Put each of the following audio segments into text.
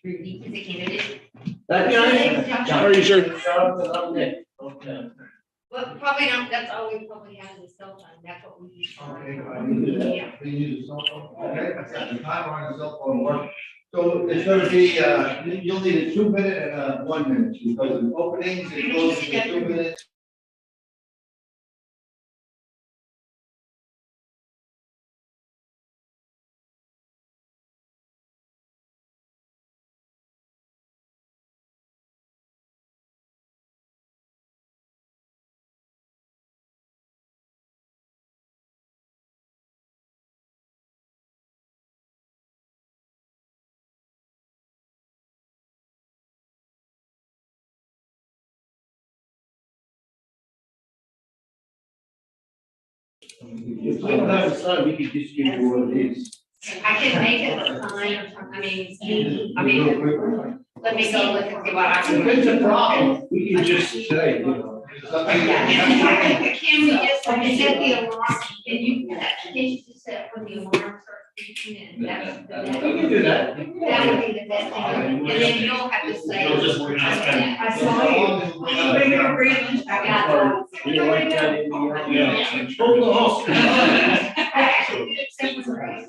Ruby, is a candidate. That's. Are you sure? Okay. Well, probably not, that's all we probably have in the cell phone, that's what we use. Okay, I use it. We use a cell phone. Okay, I got the timer on the cell phone work. So it's gonna be, you'll need a 2 minute and a 1 minute, because of openings, it goes to 2 minutes. If we don't have a sign, we could just give you one of these. I can make it a sign, I mean, let me go look and see what I can. If it's a problem, we can just say, you know. Can we just set the alarm, and you, can just set when the alarm starts beeping in, We can do that. that would be the best thing, and then you'll have to say. You'll just organize that. I saw you. Bring your agreement. I got it. We don't like that in the. Yeah. Hold the horse. I actually did accept the price.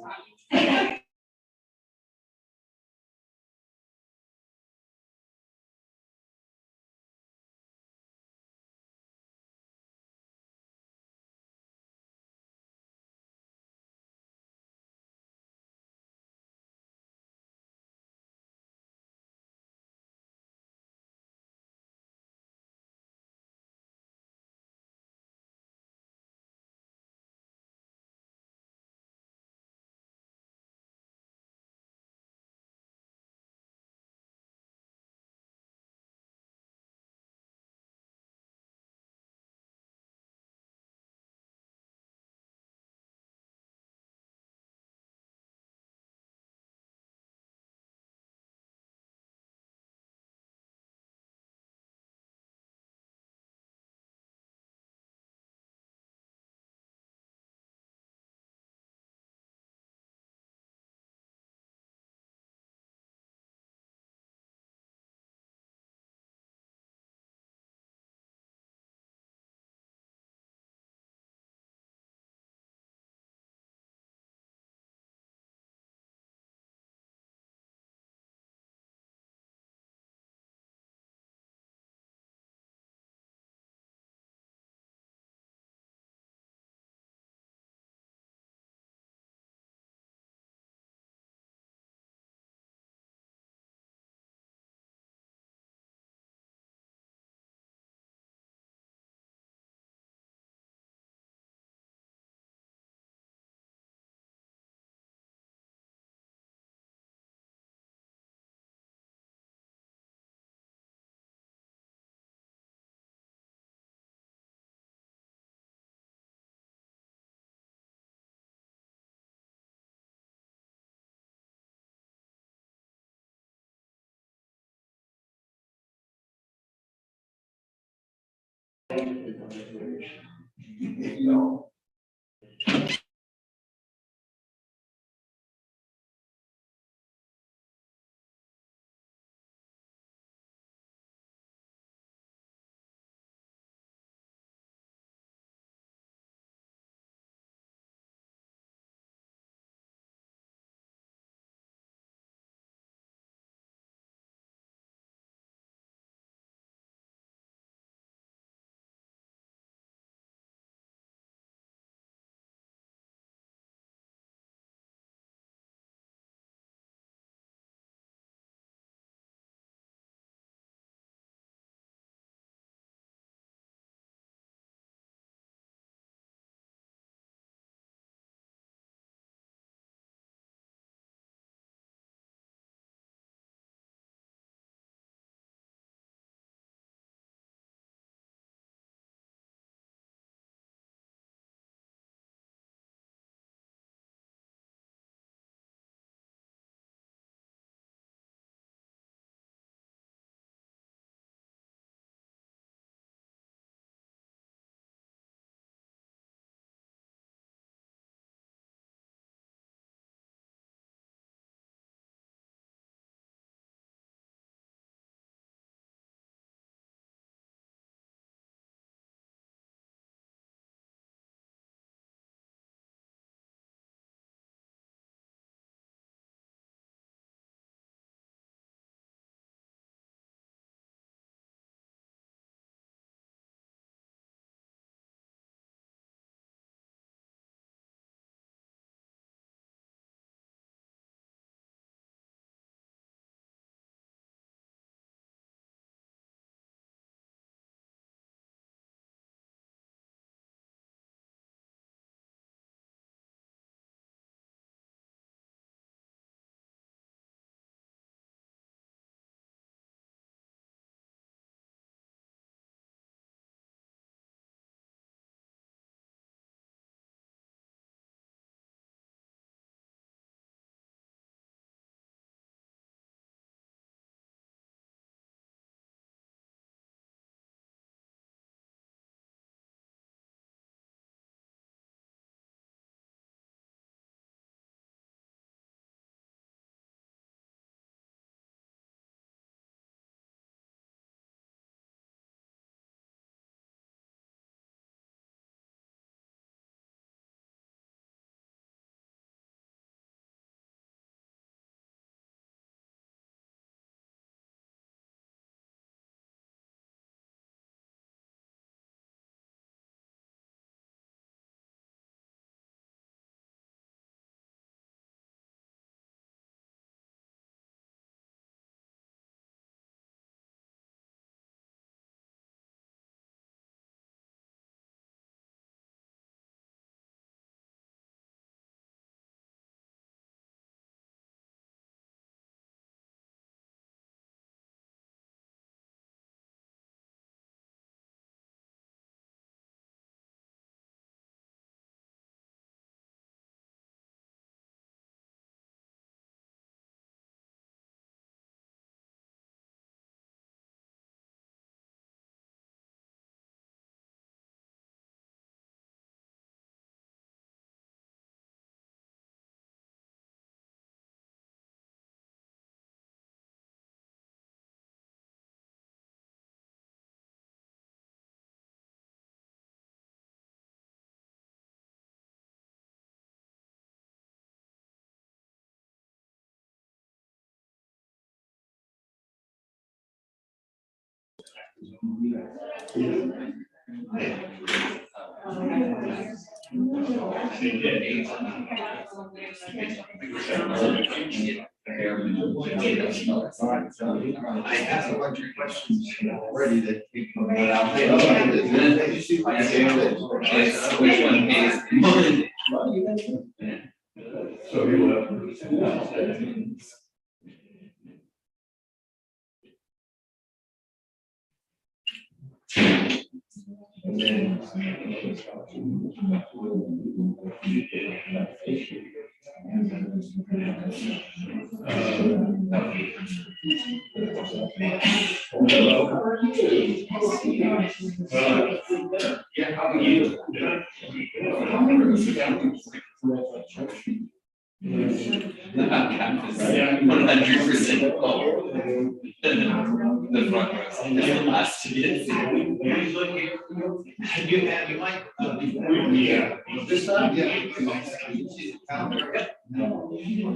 No. I asked a bunch of questions already that you can. Which one pays? So you left. Yeah, how are you? Yeah, 100%. The front row is the last to get seen. You might. Yeah. This time? Yeah.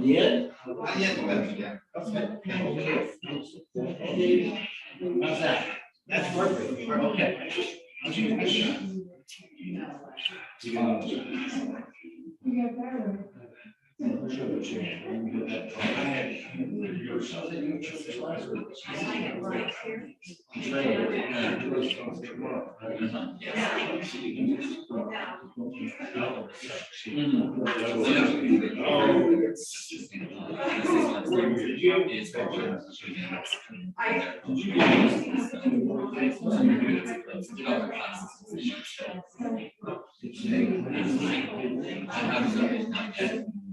Yeah. Yeah. How's that? That's perfect. Okay.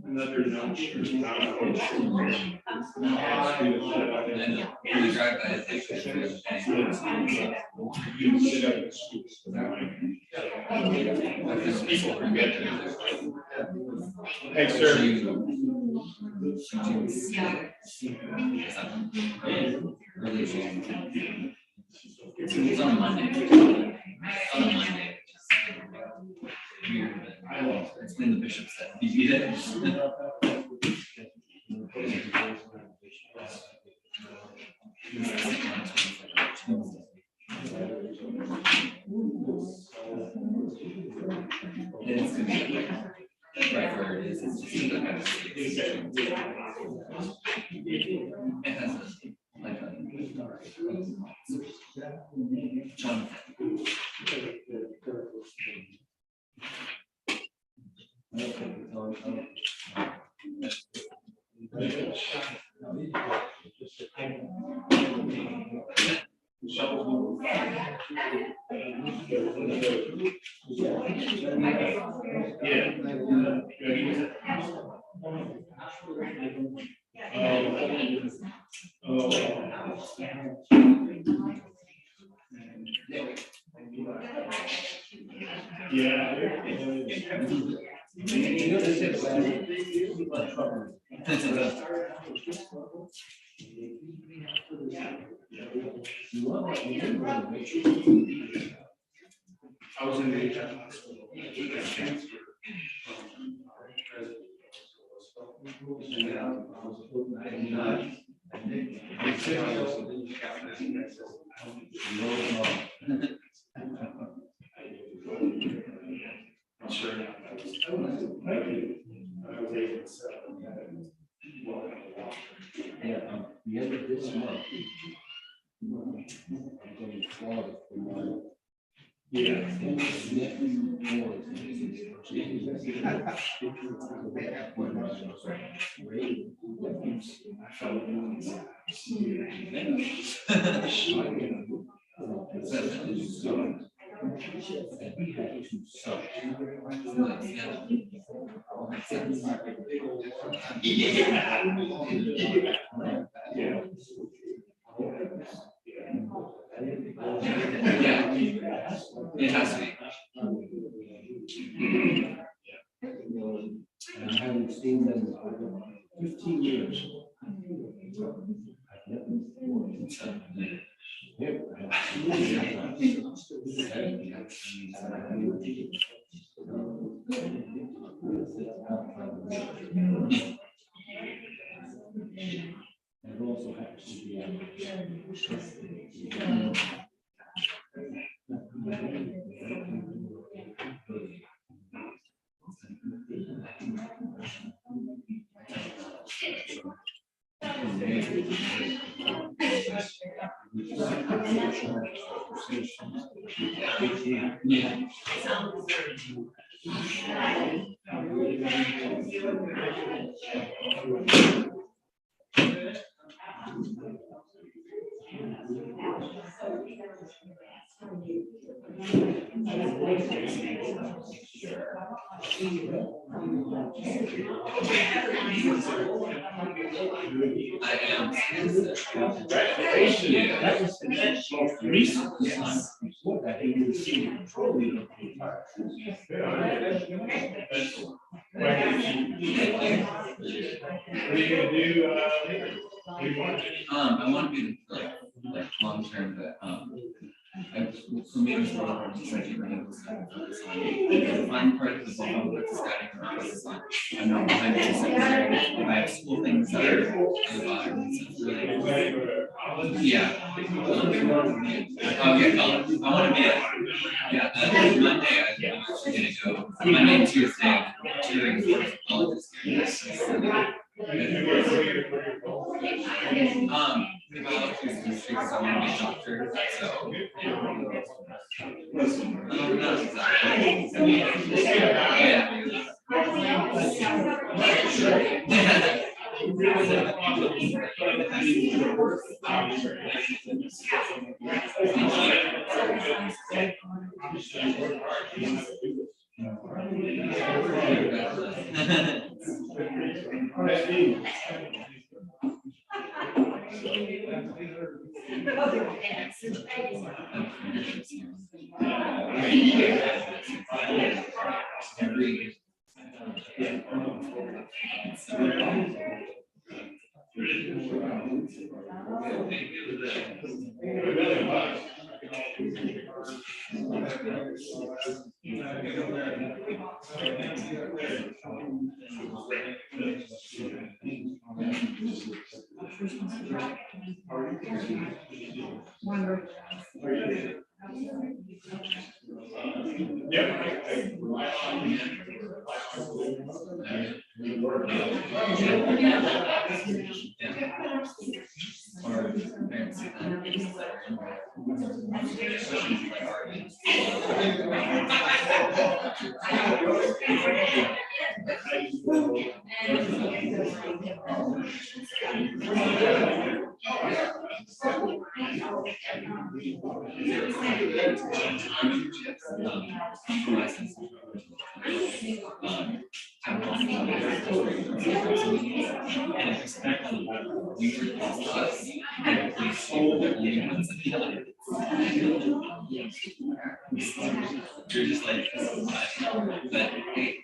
Another notch. The drive by is actually You sit up at school. Hey, sir. It's on Monday. On Monday. Weird, but it's been the bishops that beat it. It's gonna be right where it is. It's just kind of it has like a Jonathan. I was in the hospital. The end of this month. I'm going to Florida for my. Yeah. Yeah, it has to be. And I haven't seen them in over 15 years. I've met them before. And also happens to be Yeah. I am. Congratulations. Yeah. That was the most recent. Yes. What that he was senior control leader. What are you gonna do, what do you want? I want to be like long term, but for me, it's really hard to try to bring this kind of focus on. The fun part of the ball with the scouting process, I'm not behind the secretary. If I have school things that are at the bottom, so it's really, yeah. Okay, I want to be yeah, Monday, I'm actually gonna go, Monday and Tuesday, I'm touring for colleges here. About to because I want to be a doctor, so. Not exactly. You're just like, but hey.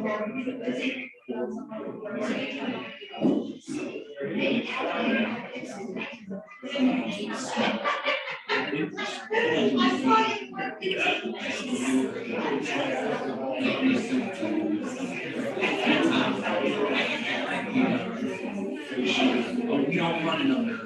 We don't want another.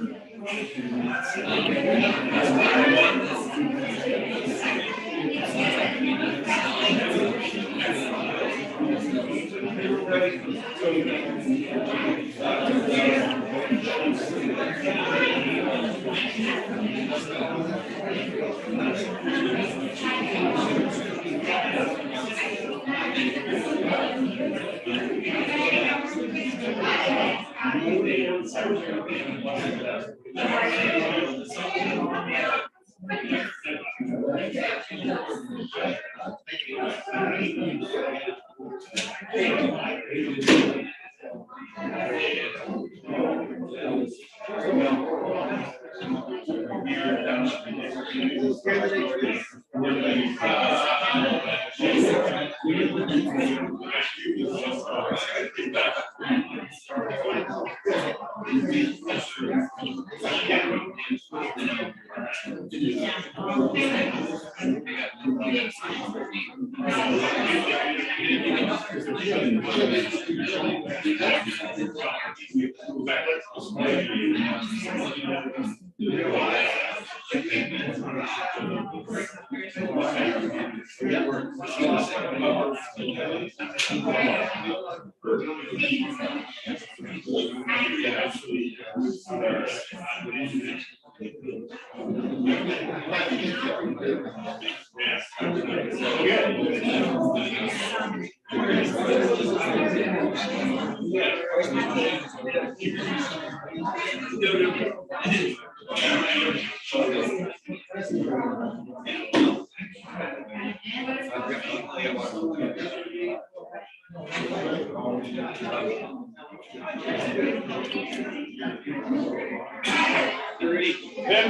Ben,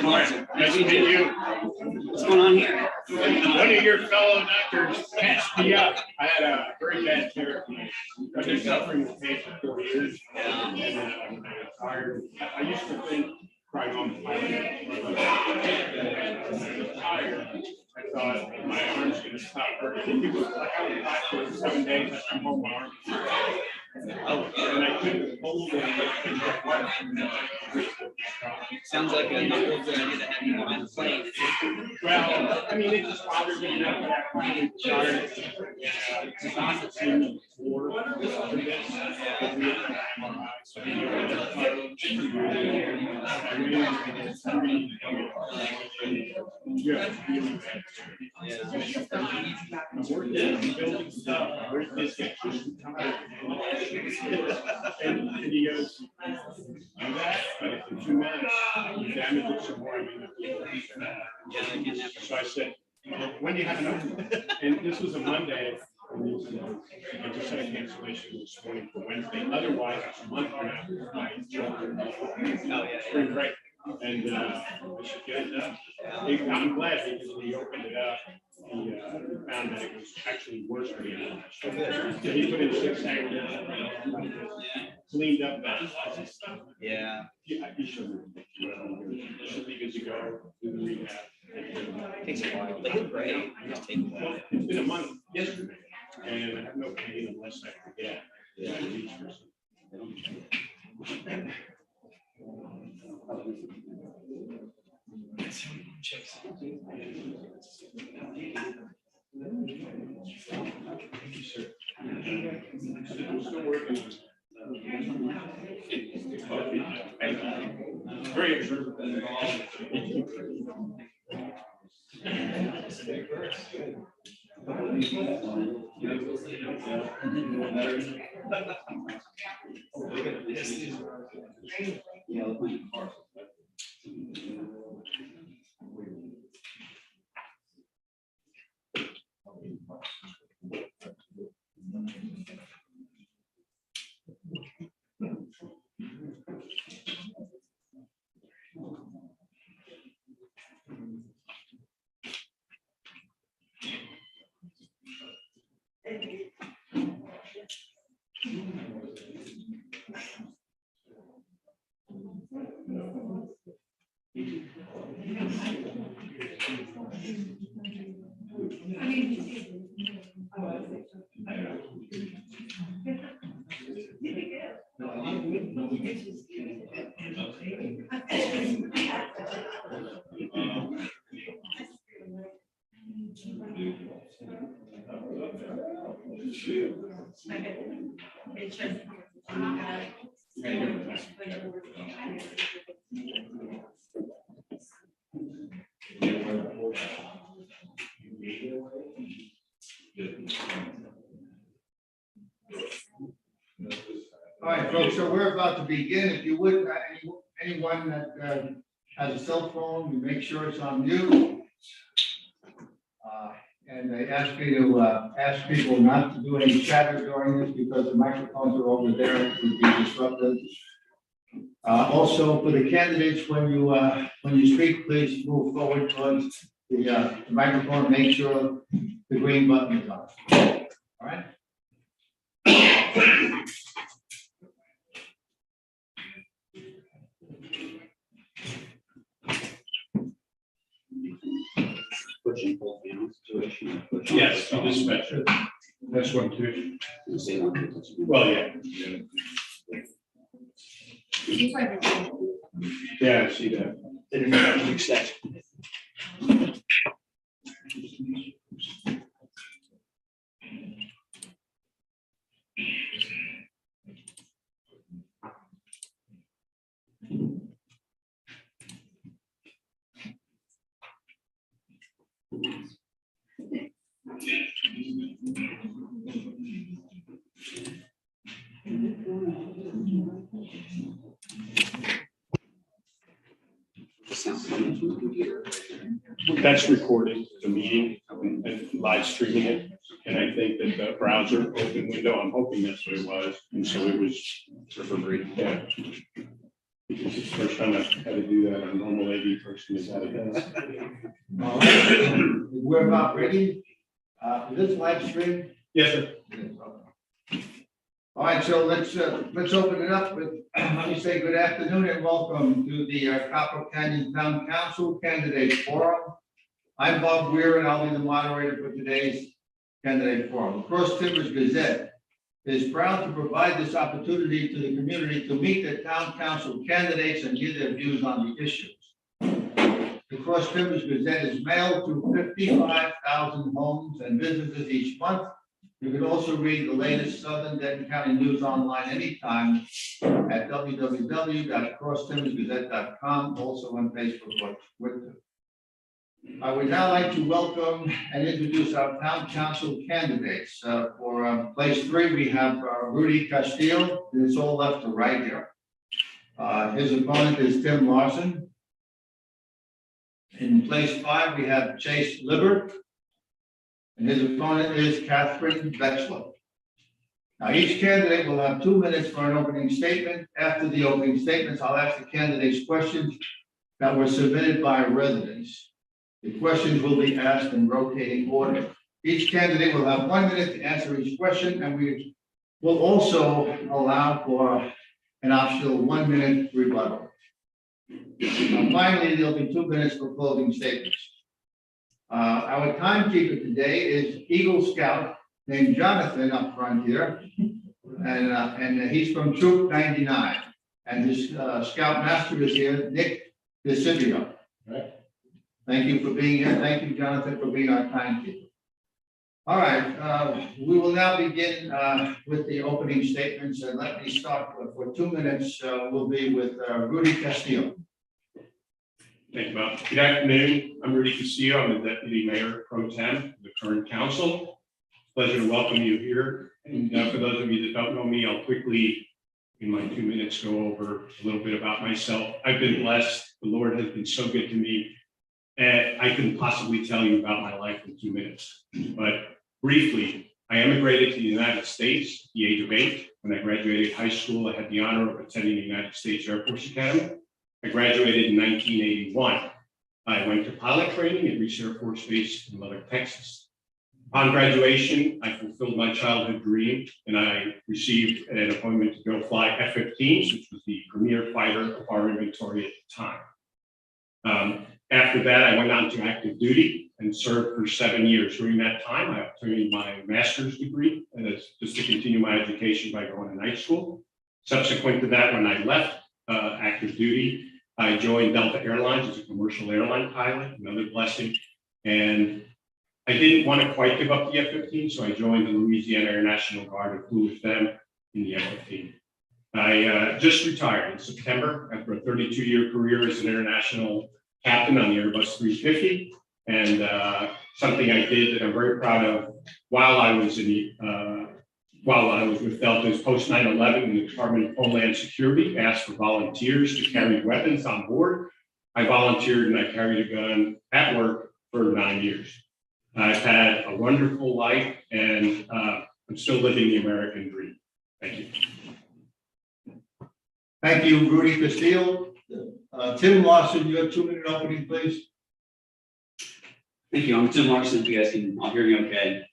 nice to meet you. What's going on here? One of your fellow doctors patched me up. I had a very bad tear. I've been suffering with pain for 4 years. And I'm tired. I used to think crying on the planet. Tired. I thought my arm's gonna stop hurting. It was like I was back for 7 days. I come home, my arm. And I couldn't hold it. Sounds like a not real good idea to have you on the plane. Well, I mean, it just bothers me enough that I finally started. It's not the same before this. But we had an MRI, so I'm working, building stuff. Where's this guy? And he goes, do that, but if it's too much, you damage it some more. I mean, so I said, when do you have enough? And this was a Monday. I just had a cancellation this morning for Wednesday. Otherwise, it's a month from now. My children. Oh, yeah. Spring break. And we should get it done. I'm glad because when he opened it up, he found that it was actually worse than he had. So he put in 6 hours, cleaned up that stuff. Yeah. Yeah, he should be good to go. Do the rehab. Takes a while. They look great. Just take a while. Well, it's been a month yesterday, and I have no pain unless I forget. Yeah. Still working. Very observant. All right, folks, so we're about to begin. If you would, anyone that has a cell phone, you make sure it's on mute. And they ask me to ask people not to do any chatter during this because the microphones are over there. It would be disruptive. Also, for the candidates, when you speak, please move forward towards the microphone. Make sure the green button is on. All right. Pushing full family situation. Yes, to this measure. That's one too. Well, yeah. Yeah, I see that. They didn't know how to fix that. That's recording the meeting and live streaming it. And I think that the browser open window, I'm hoping that's what it was. And so it was reverberating. Yeah. Because it's the first time I've had to do that. A normal AV person is out of that. All right. We're about ready. For this live stream. Yes, sir. All right, so let's open it up with, let me say good afternoon and welcome to the Copper Canyon Town Council Candidate Forum. I'm Bob Weir and I'll be the moderator for today's candidate forum. The Cross Timbers Gazette is proud to provide this opportunity to the community to meet the town council candidates and hear their views on the issues. The Cross Timbers Gazette is mailed to 55,000 homes and businesses each month. You can also read the latest Southern Denton County news online anytime at www.crosstimbersgazette.com, also on Facebook or Twitter. I would now like to welcome and introduce our town council candidates. For place 3, we have Rudy Castillo, and it's all left to right here. His opponent is Tim Larson. In place 5, we have Chase Libbert. And his opponent is Catherine Vetchler. Now, each candidate will have 2 minutes for an opening statement. After the opening statements, I'll ask the candidates questions that were submitted by residents. The questions will be asked in rotating order. Each candidate will have 1 minute to answer each question, and we will also allow for an optional 1 minute rebuttal. Finally, there'll be 2 minutes for closing statements. Our timekeeper today is Eagle Scout named Jonathan up front here, and he's from Troop 99, and his Scout Master is here, Nick DeCivio. Right. Thank you for being here. Thank you, Jonathan, for being our timekeeper. All right, we will now begin with the opening statements, and let me start for 2 minutes. We'll be with Rudy Castillo. Thank you, Bob. Good afternoon. I'm Rudy Castillo. I'm the Deputy Mayor Pro Tem of the current council. Pleasure to welcome you here. And for those of you that don't know me, I'll quickly, in my 2 minutes, go over a little bit about myself. I've been blessed. The Lord has been so good to me. And I couldn't possibly tell you about my life in 2 minutes. But briefly, I immigrated to the United States at the age of 8. When I graduated high school, I had the honor of attending the United States Air Force Academy. I graduated in 1981. I went to pilot training at Reese Air Force Base in Lubbock, Texas. Upon graduation, I fulfilled my childhood dream and I received an appointment to go fly F-15s, which was the premier fighter of our inventory at the time. After that, I went on to active duty. and served for 7 years. During that time, I obtained my master's degree, and it's just to continue my education by going to night school. Subsequent to that, when I left active duty, I joined Delta Airlines as a commercial airline pilot, another blessing. And I didn't want to quite give up the F-15, so I joined the Louisiana Air National Guard and flew with them in the F-15. I just retired in September after a 32-year career as an international captain on the Airbus 350. And something I did that I'm very proud of while I was with Delta is post 9/11, the Department of Homeland Security asked for volunteers to carry weapons on board. I volunteered and I carried a gun at work for 9 years. I've had a wonderful life, and I'm still living the American dream. Thank you. Thank you, Rudy Castillo. Tim Lawson, you have 2-minute opening, please. Thank you. I'm Tim Larson. If you guys can all hear me okay.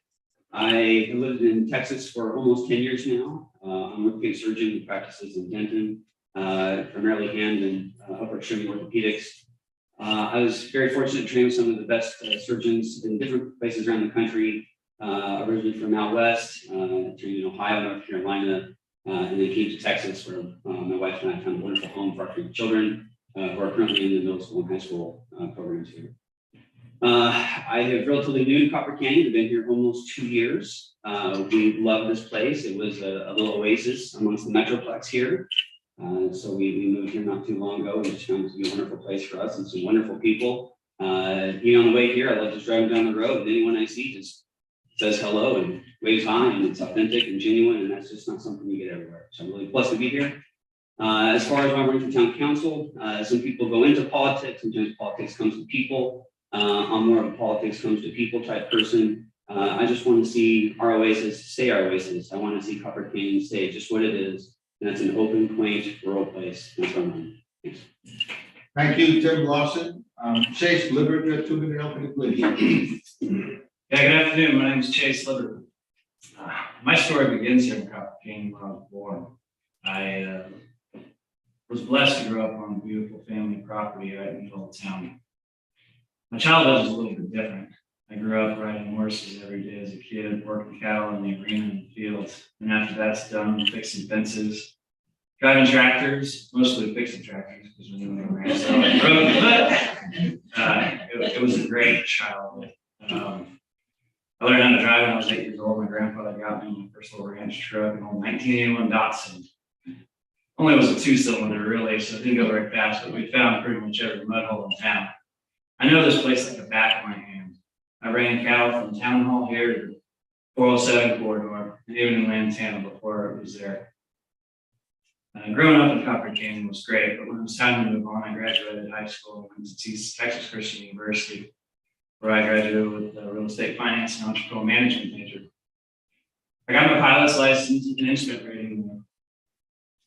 I have lived in Texas for almost 10 years now. I'm an orthopedic surgeon who practices in Denton, primarily hand and upper extremity orthopedics. I was very fortunate to train with some of the best surgeons in different places around the country. Originally from out west, trained in Ohio, North Carolina, and then came to Texas, where my wife and I found a wonderful home for our 3 children who are currently in the middle school and high school programs here. I have relatively new to Copper Canyon. I've been here almost 2 years. We love this place. It was a little oasis amongst the Metroplex here. So we moved here not too long ago, and it's found to be a wonderful place for us and some wonderful people. Being on the way here, I love just driving down the road, and anyone I see just says hello and waves hi, and it's authentic and genuine, and that's just not something you get everywhere. So I'm really blessed to be here. As far as my running for town council, some people go into politics. Sometimes politics comes to people. I'm more of a politics comes to people type person. I just want to see our Oasis stay our Oasis. I want to see Copper Canyon stay just what it is. And that's an open, quaint, rural place. That's what I'm on. Thanks. Thank you, Tim Lawson. Chase Libbert, you have 2-minute opening, please. Yeah, good afternoon. My name is Chase Libbert. My story begins here in Copper Canyon when I was born. I was blessed to grow up on a beautiful family property right in the middle of town. My childhood was a little bit different. I grew up riding horses every day as a kid, working cattle in the arena and the fields. And after that's done, fixing fences, driving tractors, mostly fixing tractors because we never ran so on the road. But it was a great childhood. I learned how to drive when I was 8 years old. My grandfather got me my first little ranch truck, an old 1981 Datsun. Only was a 2-cylinder really, so it didn't go very fast, but we found pretty much every mud hole in town. I know this place like the back of my hand. I ran cattle from Town Hall here to 407 corridor, and even in Lantana before it was there. Growing up in Copper Canyon was great, but when it was time to move on, I graduated high school and went to Texas Christian University, where I graduated with a real estate finance and entrepreneurial management major. I got my pilot's license and instrument rating there.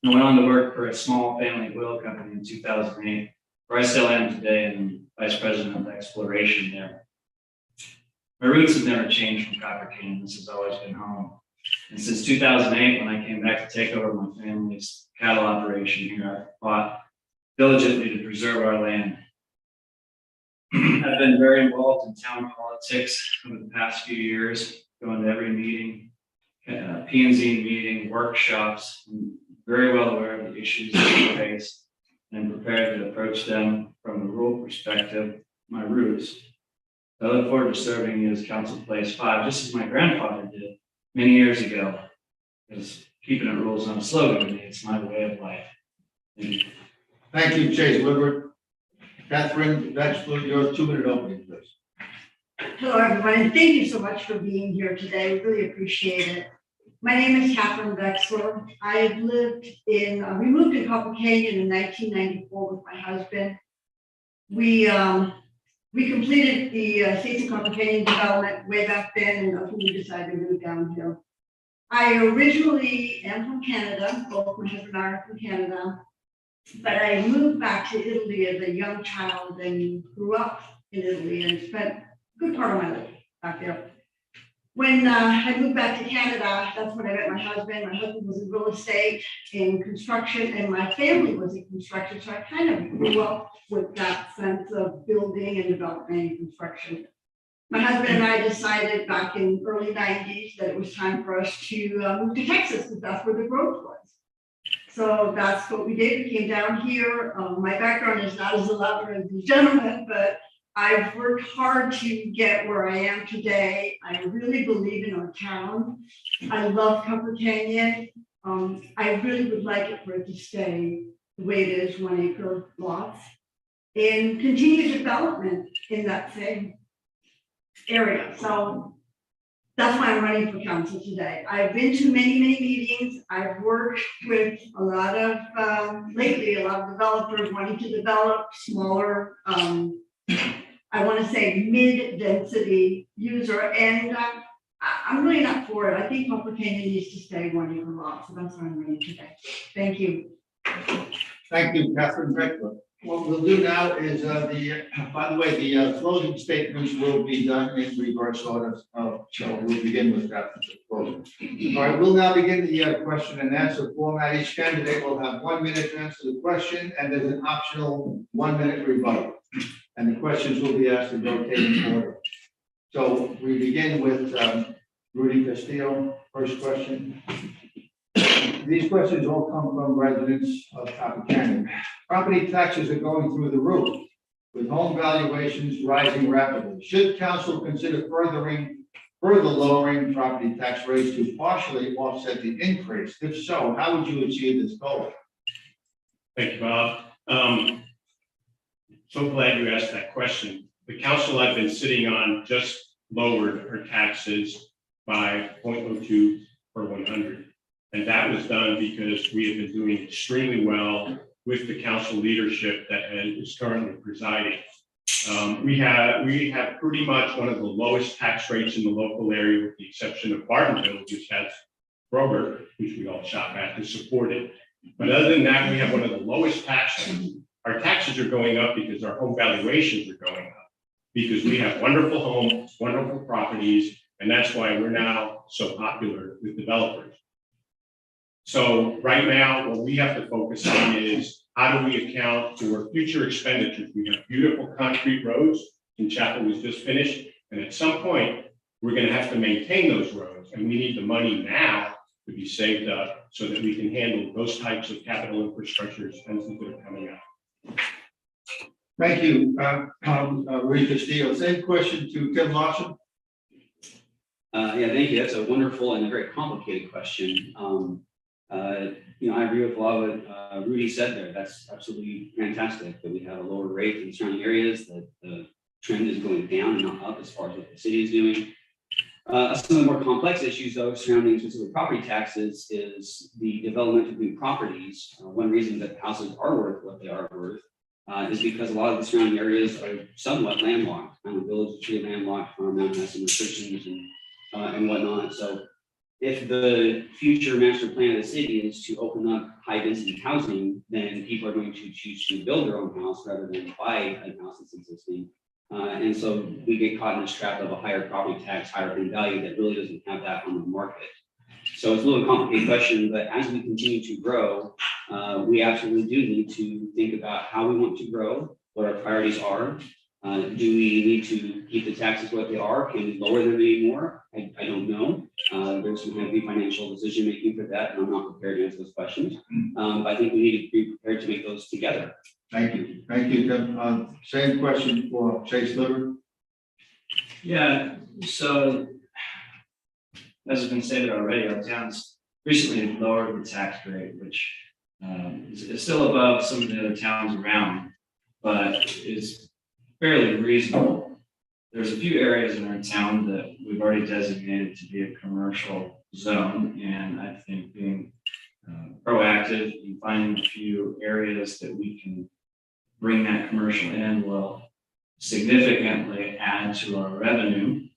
I went on to work for a small family oil company in 2008, where I still am today and I'm vice president of exploration there. My roots have never changed from Copper Canyon. This has always been home. And since 2008, when I came back to take over my family's cattle operation here, I fought diligently to preserve our land. I've been very involved in town politics over the past few years, going to every meeting, P&Z meeting, workshops. I'm very well aware of the issues that we face and prepared to approach them from a rural perspective, my roots. I look forward to serving you as Council Place 5, just as my grandfather did many years ago. Because keeping it rural is not a slogan to me, it's my way of life. Thank you, Chase Libbert. Catherine Vetchler, your 2-minute opening, please. Hello, everyone, and thank you so much for being here today. We really appreciate it. My name is Catherine Vetchler. I moved to Copper Canyon in 1994 with my husband. We completed the States of Copper Canyon development way back then, and that's when we decided to move down here. I originally am from Canada. Both my husband and I are from Canada. But I moved back to Italy as a young child and grew up in Italy and spent a good part of my life back there. When I moved back to Canada, that's when I met my husband. My husband was in real estate and construction, and my family was in construction. So I kind of grew up with that sense of building and development and construction. My husband and I decided back in early 90s that it was time for us to move to Texas, because that's where the growth was. So that's what we did. We came down here. My background is not as elaborate as the gentleman, but I've worked hard to get where I am today. I really believe in our town. I love Copper Canyon. I really would like it for it to stay the way it is, 1 acre lots, and continue development in that same area. So that's why I'm running for council today. I've been to many, many meetings. I've worked with a lot of, lately, a lot of developers wanting to develop smaller, I want to say mid-density user, and I'm really not for it. I think Copper Canyon needs to stay 1 acre lot, so that's why I'm running today. Thank you. Thank you, Catherine Beckler. What we'll do now is, by the way, the closing statements will be done in reverse order. So we'll begin with that. All right, we'll now begin the question and answer format. Each candidate will have 1 minute to answer the question, and there's an optional 1 minute rebuttal. And the questions will be asked in rotating order. So we begin with Rudy Castillo. First question. These questions all come from residents of Copper Canyon. Property taxes are going through the roof, with home valuations rising rapidly. Should council consider further lowering property tax rates to partially offset the increase? If so, how would you achieve this goal? Thank you, Bob. So glad you asked that question. The council I've been sitting on just lowered our taxes by 0.02 per 100. And that was done because we have been doing extremely well with the council leadership that is currently presiding. We have pretty much one of the lowest tax rates in the local area, with the exception of Bartonville, which has Kroger, which we all shop at, to support it. But other than that, we have one of the lowest tax rates. Our taxes are going up because our home valuations are going up, because we have wonderful homes, wonderful properties, and that's why we're now so popular with developers. So right now, what we have to focus on is how do we account for future expenditures? We have beautiful concrete roads, and Chapel was just finished, and at some point, we're going to have to maintain those roads, and we need the money now to be saved up so that we can handle those types of capital infrastructure expenses that are coming up. Thank you, Rudy Castillo. Same question to Tim Lawson. Yeah, thank you. That's a wonderful and a very complicated question. I agree with a lot of what Rudy said there. That's absolutely fantastic that we have a lower rate in surrounding areas, that the trend is going down and not up as far as what the city is doing. Some of the more complex issues, though, surrounding specific property taxes is the development of new properties. One reason that houses are worth what they are worth is because a lot of the surrounding areas are somewhat landlocked. The village is pretty landlocked, Farmland has some restrictions and whatnot. So if the future master plan of the city is to open up high density housing, then people are going to choose to build their own house rather than buy a house that's existing. And so we get caught in this trap of a higher property tax, higher home value that really doesn't have that on the market. So it's a little complicated question, but as we continue to grow, we absolutely do need to think about how we want to grow, what our priorities are. Do we need to keep the taxes what they are? Can we lower them anymore? I don't know. There's some heavy financial decision making for that, and I'm not prepared to answer those questions. But I think we need to be prepared to make those together. Thank you. Thank you, Tim. Same question for Chase Liver. Yeah, so as has been stated already, our town's recently lowered the tax rate, which is still above some of the other towns around, but is fairly reasonable. There's a few areas in our town that we've already designated to be a commercial zone, and I think being proactive in finding a few areas that we can bring that commercial in will significantly add to our revenue.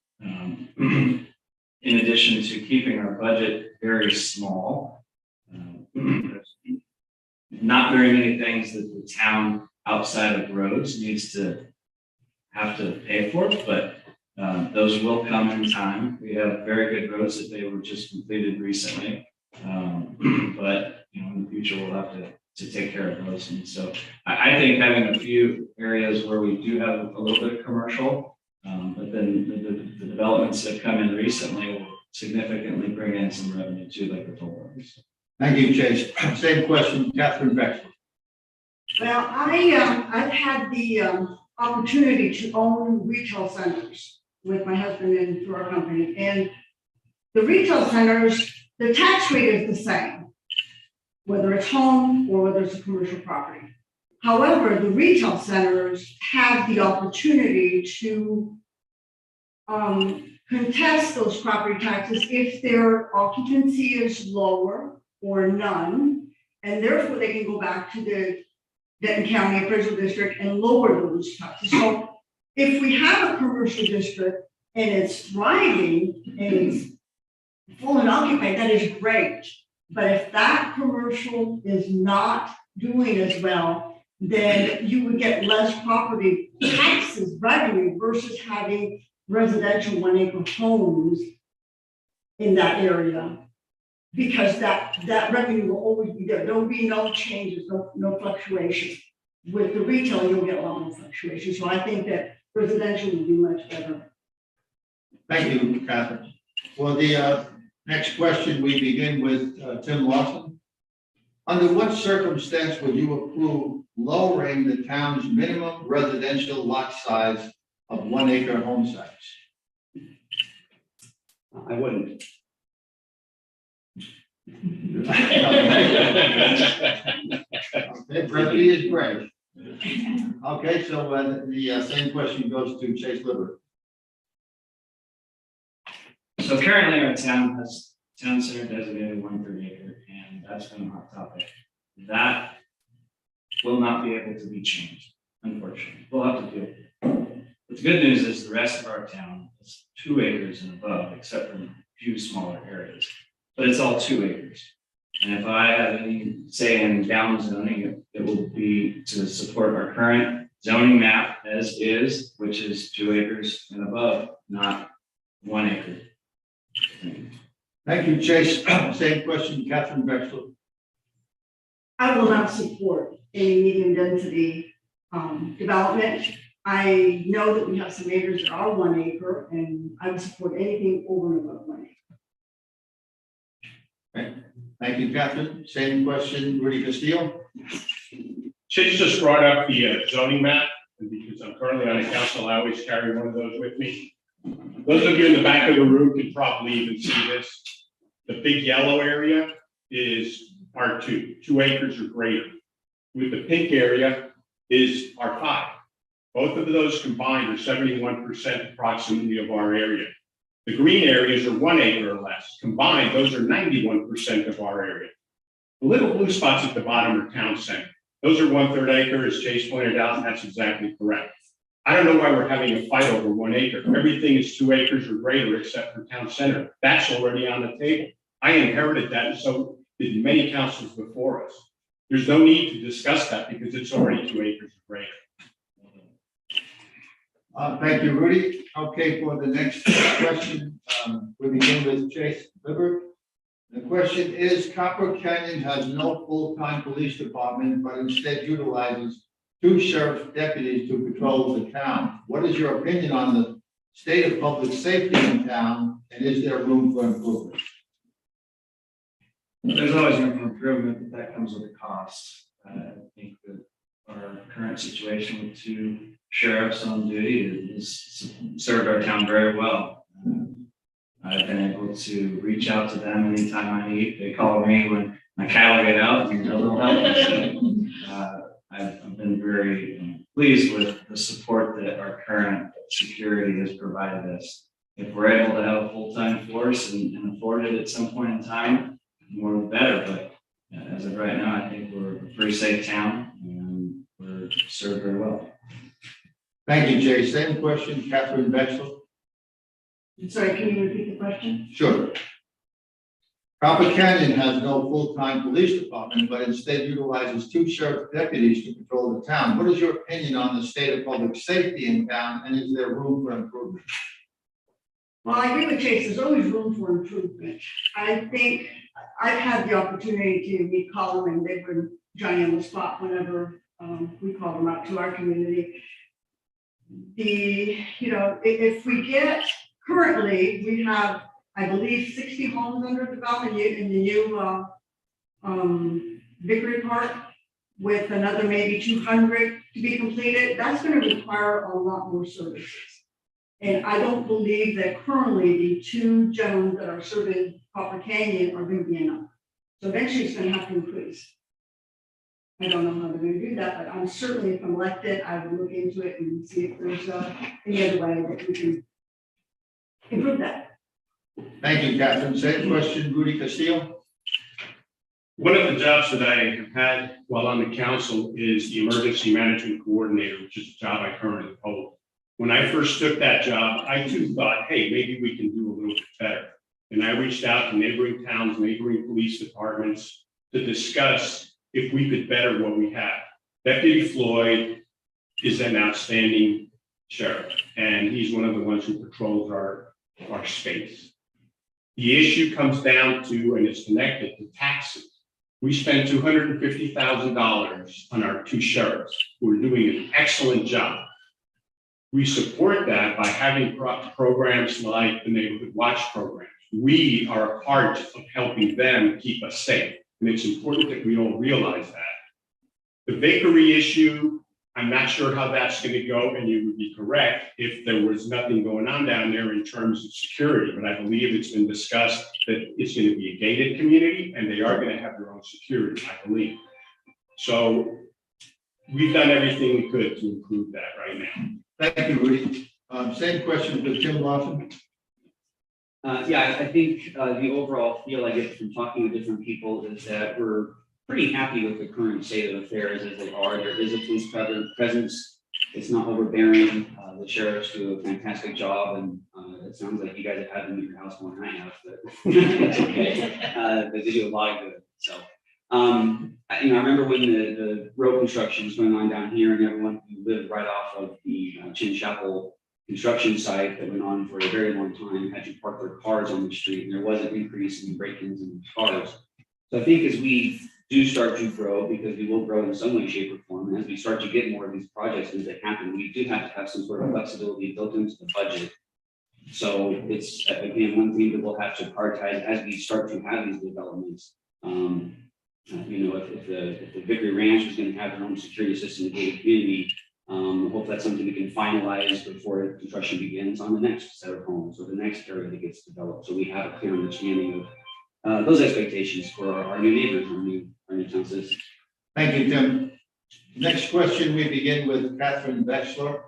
In addition to keeping our budget very small, not very many things that the town outside of roads needs to have to pay for, but those will come in time. We have very good roads that they were just completed recently, but in the future we'll have to take care of those. And so I think having a few areas where we do have a little bit of commercial But then the developments that come in recently will significantly bring in some revenue too, like the toll roads. Thank you, Chase. Same question, Catherine Bexler. Well, I've had the opportunity to own retail centers with my husband and through our company. And the retail centers, the tax rate is the same, whether it's home or whether it's a commercial property. However, the retail centers have the opportunity to contest those property taxes if their occupancy is lower or none, and therefore they can go back to the Denton County Appraisal District and lower those taxes. So if we have a commercial district and it's thriving and it's full and occupied, that is great. But if that commercial is not doing as well, then you would get less property taxes revenue versus having residential 1 acre homes in that area. Because that revenue will always be there. There will be no changes, no fluctuations. With the retail, you'll get a lot more fluctuation. So I think that residential will be much better. Thank you, Catherine. For the next question, we begin with Tim Lawson. Under what circumstance would you approve lowering the town's minimum residential lot size of 1 acre home sites? I wouldn't. Okay, brevity is brave. Okay, so the same question goes to Chase Liver. So currently our town has town center designated 1/3 acre, and that's been a hot topic. That will not be able to be changed, unfortunately. We'll have to deal with it. But the good news is the rest of our town is 2 acres and above, except for a few smaller areas. But it's all 2 acres. And if I have any say in down zoning, it will be to support our current zoning map as is, which is 2 acres and above, not 1 acre. Thank you, Chase. Same question, Catherine Bexler. I will not support any medium density development. I know that we have some acres that are 1 acre, and I would support anything over and above 1 acre. Thank you, Catherine. Same question, Rudy Castillo. Chase just brought up the zoning map, and because I'm currently on a council, I always carry one of those with me. Those of you in the back of the room can probably even see this. The big yellow area is R2, 2 acres or greater. With the pink area is R5. Both of those combined are 71% approximately of our area. The green areas are 1 acre or less. Combined, those are 91% of our area. The little blue spots at the bottom are town center. Those are 1/3 acre, as Chase pointed out, and that's exactly correct. I don't know why we're having a fight over 1 acre. Everything is 2 acres or greater except for town center. That's already on the table. I inherited that, and so did many councils before us. There's no need to discuss that because it's already 2 acres or greater. Thank you, Rudy. Okay, for the next question, we begin with Chase Liver. The question is, Copper Canyon has no full-time police department, but instead utilizes 2 sheriff's deputies to patrol the town. What is your opinion on the state of public safety in town, and is there room for improvement? There's always room for improvement, but that comes with a cost. I think that our current situation with 2 sheriffs on duty has served our town very well. I've been able to reach out to them anytime I need. They call me when my cattle get out and they'll help me. I've been very pleased with the support that our current security has provided us. If we're able to have a full-time force and afford it at some point in time, more the better. But as of right now, I think we're a pretty safe town and we're served very well. Thank you, Jay. Same question, Catherine Bexler. I'm sorry, can you repeat the question? Sure. Copper Canyon has no full-time police department, but instead utilizes 2 sheriff deputies to patrol the town. What is your opinion on the state of public safety in town, and is there room for improvement? Well, I agree with Chase. There's always room for improvement. I think I've had the opportunity to meet Colin, and they were Johnny on the spot whenever we call them out to our community. if we get, currently, we have, I believe, 60 homes under development in the new Vickery Park, with another maybe 200 to be completed. That's going to require a lot more services. And I don't believe that currently the 2 gentlemen that are serving Copper Canyon are going to be enough. So eventually it's going to have to increase. I don't know how they're going to do that, but I'm certainly, if I'm elected, I will look into it and see if there's any other way that we can improve that. Thank you, Catherine. Same question, Rudy Castillo. One of the jobs that I have had while on the council is the emergency management coordinator, which is a job I currently hold. When I first took that job, I too thought, hey, maybe we can do a little bit better. And I reached out to neighboring towns, neighboring police departments to discuss if we could better what we have. Deputy Floyd is an outstanding sheriff, and he's one of the ones who patrols our space. The issue comes down to, and it's connected to taxes. We spend $250,000 on our 2 sheriffs who are doing an excellent job. We support that by having programs like the Neighborhood Watch programs. We are a part of helping them keep us safe. And it's important that we all realize that. The Vickery issue, I'm not sure how that's going to go, and you would be correct if there was nothing going on down there in terms of security, but I believe it's been discussed that it's going to be a gated community and they are going to have their own security, I believe. So we've done everything we could to improve that right now. Thank you, Rudy. Same question for Tim Lawson. Yeah, I think the overall feel I get from talking to different people is that we're pretty happy with the current state of affairs as they are. There is a police presence. It's not overbearing. The sheriffs do a fantastic job, and it sounds like you guys have had them in your house more than I have, but that's okay. They do a lot of good. So, I remember when the road construction was going on down here, and everyone who lived right off of the Chin Chapel construction site that went on for a very long time had to park their cars on the street, and there was an increase in break-ins in cars. So I think as we do start to grow, because we will grow in some way, shape, or form, and as we start to get more of these projects as they happen, we do have to have some sort of flexibility built into the budget. So it's, again, one thing that we'll have to prioritize as we start to have these developments. If the Vickery Ranch is going to have their own security system in the gated community, hope that's something we can finalize before construction begins on the next set of homes or the next area that gets developed. So we have a clear understanding of those expectations for our new neighbors, our new town citizens. Thank you, Tim. Next question, we begin with Catherine Vexler.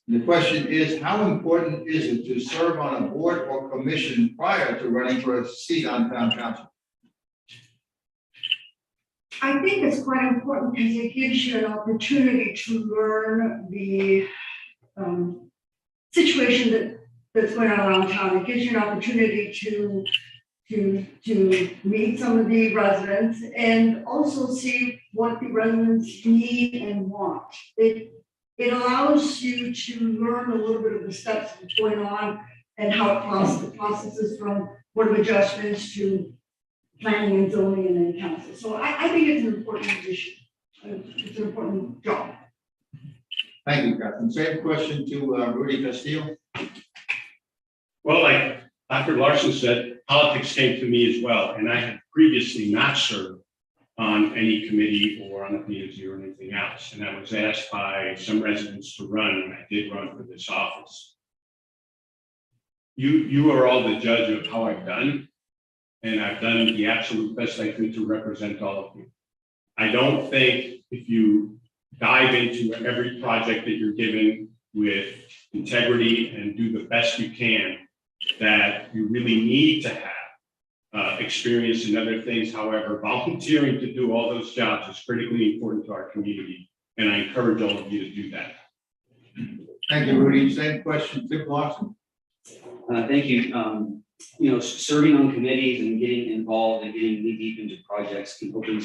The question is, how important is it to serve on a board or commission prior to running for a seat on town council? I think it's quite important because it gives you an opportunity to learn the situation that's going on around town. It gives you an opportunity to meet some of the residents and also see what the residents need and want. It allows you to learn a little bit of the steps that's going on and how it processes from board of adjustments to planning and zoning and then council. So I think it's an important position. It's an important job. Thank you, Catherine. Same question to Rudy Castillo. Well, like Dr. Larson said, politics came to me as well, and I had previously not served on any committee or on the P&Z or anything else. And I was asked by some residents to run, and I did run for this office. You are all the judge of how I've done, and I've done the absolute best I could to represent all of you. I don't think if you dive into every project that you're given with integrity and do the best you can, that you really need to have experience in other things. However, volunteering to do all those jobs is critically important to our community, and I encourage all of you to do that. Thank you, Rudy. Same question, Tim Lawson. Thank you. Serving on committees and getting involved and getting knee deep into projects can open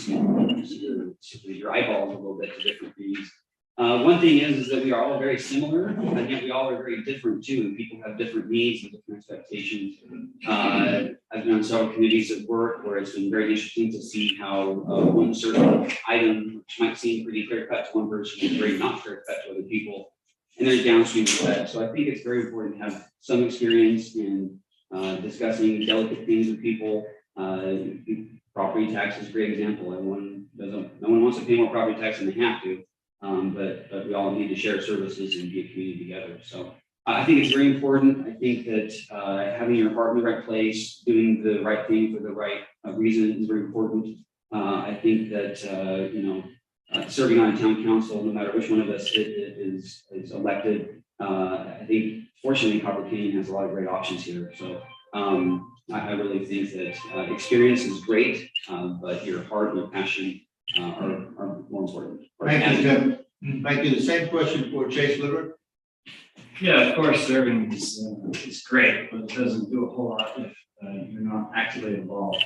your eyeballs a little bit to different things. One thing is that we are all very similar, and yet we all are very different too. People have different needs and different expectations. I've been on several committees at work where it's been very interesting to see how one certain item, which might seem pretty clear cut to one person, is very not clear cut to other people. and then downstream effect. So I think it's very important to have some experience in discussing delicate things with people. Property tax is a great example. No one wants to pay more property tax than they have to, but we all need to share services and be a community together. So I think it's very important. I think that having your heart in the right place, doing the right thing for the right reason is very important. I think that serving on a town council, no matter which one of us is elected, I think fortunately Copper Canyon has a lot of great options here. So I really think that experience is great, but your heart and your passion are more important. Thank you, Tim. Thank you. The same question for Chase Liver. Yeah, of course, serving is great, but it doesn't do a whole lot if you're not actively involved.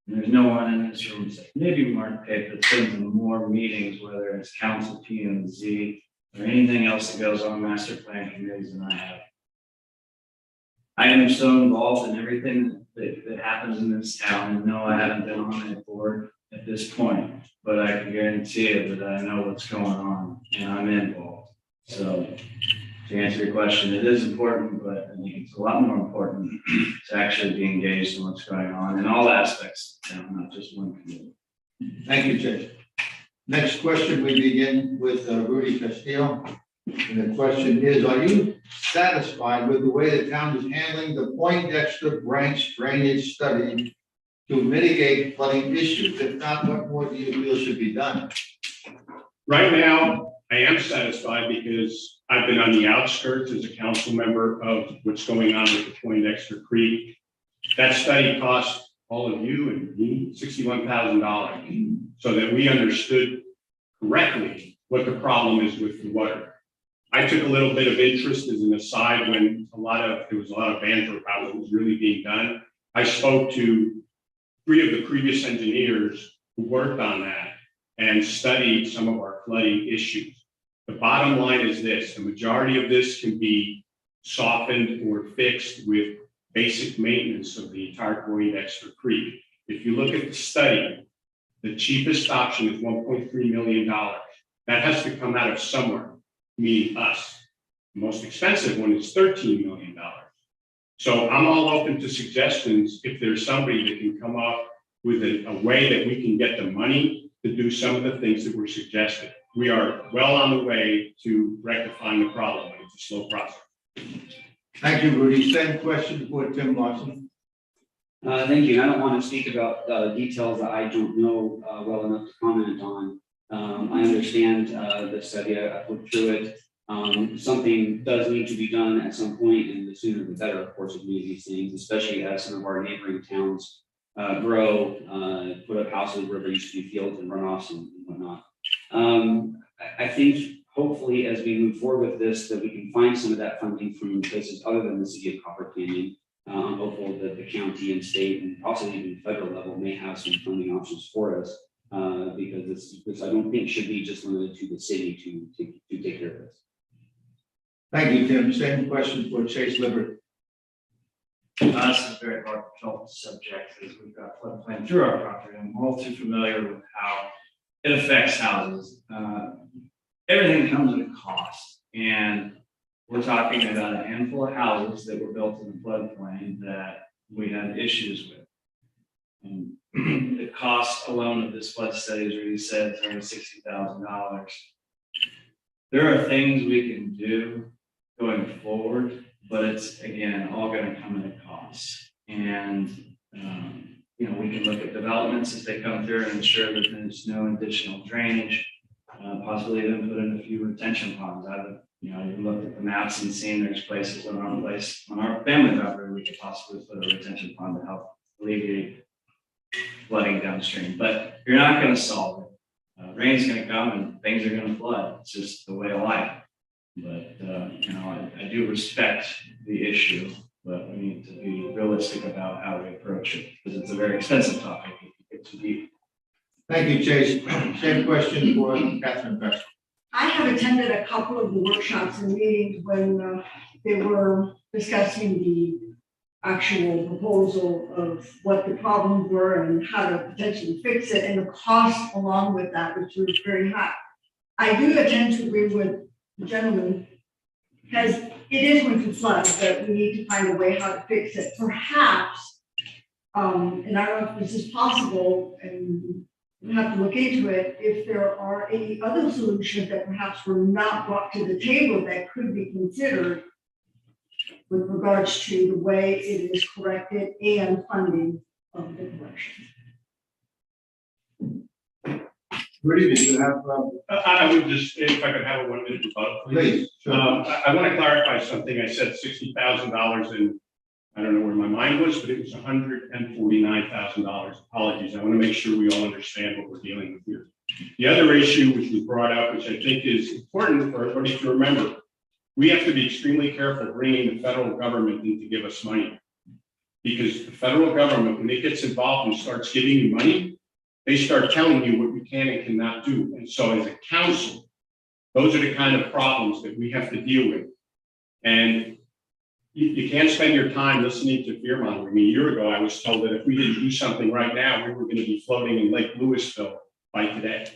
And there's no one in this room, maybe Mark Pape, that's been to more meetings, whether it's council P and Z or anything else that goes on master plan committees than I have. I am so involved in everything that happens in this town, and no, I haven't been on a board at this point, but I can guarantee you that I know what's going on and I'm involved. So to answer your question, it is important, but I think it's a lot more important to actually be engaged in what's going on in all aspects of town, not just one community. Thank you, Chase. Next question, we begin with Rudy Castillo. And the question is, are you satisfied with the way the town is handling the Poindexter branch drainage study to mitigate flooding issues? If not, what more do you feel should be done? Right now, I am satisfied because I've been on the outskirts as a council member of what's going on with the Poindexter Creek. That study cost all of you and me $61,000 so that we understood correctly what the problem is with the water. I took a little bit of interest as an aside when there was a lot of banter about what was really being done. I spoke to 3 of the previous engineers who worked on that and studied some of our flooding issues. The bottom line is this: the majority of this can be softened or fixed with basic maintenance of the entire Poindexter Creek. If you look at the study, the cheapest option is $1.3 million. That has to come out of somewhere, meaning us. The most expensive one is $13 million. So I'm all open to suggestions if there's somebody that can come up with a way that we can get the money to do some of the things that were suggested. We are well on the way to rectifying the problem, but it's a slow process. Thank you, Rudy. Same question for Tim Larson. Thank you. I don't want to speak about details that I don't know well enough to comment on. I understand the study. I looked through it. Something does need to be done at some point, and the sooner the better, of course, of doing these things, especially as some of our neighboring towns grow, put up houses where there used to be fields and runoffs and whatnot. I think hopefully as we move forward with this, that we can find some of that funding from places other than the city of Copper Canyon. I'm hopeful that the county and state and possibly even federal level may have some funding options for us, because this I don't think should be just limited to the city to take care of this. Thank you, Tim. Same question for Chase Liver. This is a very heartfelt subject as we've got floodplain through our property. I'm all too familiar with how it affects houses. Everything comes at a cost, and we're talking about a handful of houses that were built in the floodplain that we had issues with. And the cost alone of this flood study, as Rudy said, is only $60,000. There are things we can do going forward, but it's, again, all going to come at a cost. And, we can look at developments as they come through and ensure that there's no additional drainage, possibly even put in a few retention ponds. I've looked at the maps and seen there's places on our family property we could possibly put a retention pond to help alleviate flooding downstream. But you're not going to solve it. Rain's going to come and things are going to flood. It's just the way of life. But I do respect the issue, but we need to be realistic about how we approach it because it's a very expensive topic if you get too deep. Thank you, Chase. Same question for Catherine Beck. I have attended a couple of the workshops and meetings when they were discussing the actual proposal of what the problems were and how to potentially fix it and the cost along with that, which was very high. I do tend to agree with the gentleman because it is going to flood, but we need to find a way how to fix it. Perhaps, and I don't know if this is possible, and we have to look into it, if there are any other solutions that perhaps were not brought to the table that could be considered with regards to the way it is corrected and funding of the correction. Rudy, did you have, I would just, if I could have a 1 minute rebuttal, please. please? Sure. I want to clarify something. I said $60,000 and I don't know where my mind was, but it was $149,000. Apologies. I want to make sure we all understand what we're dealing with here. The other issue which was brought up, which I think is important for everybody to remember, we have to be extremely careful bringing the federal government in to give us money. Because the federal government, when it gets involved and starts giving you money, they start telling you what you can and cannot do. And so as a council, those are the kind of problems that we have to deal with. And you can't spend your time listening to fear mongering. A year ago, I was told that if we didn't do something right now, we were going to be floating in Lake Louisville by today.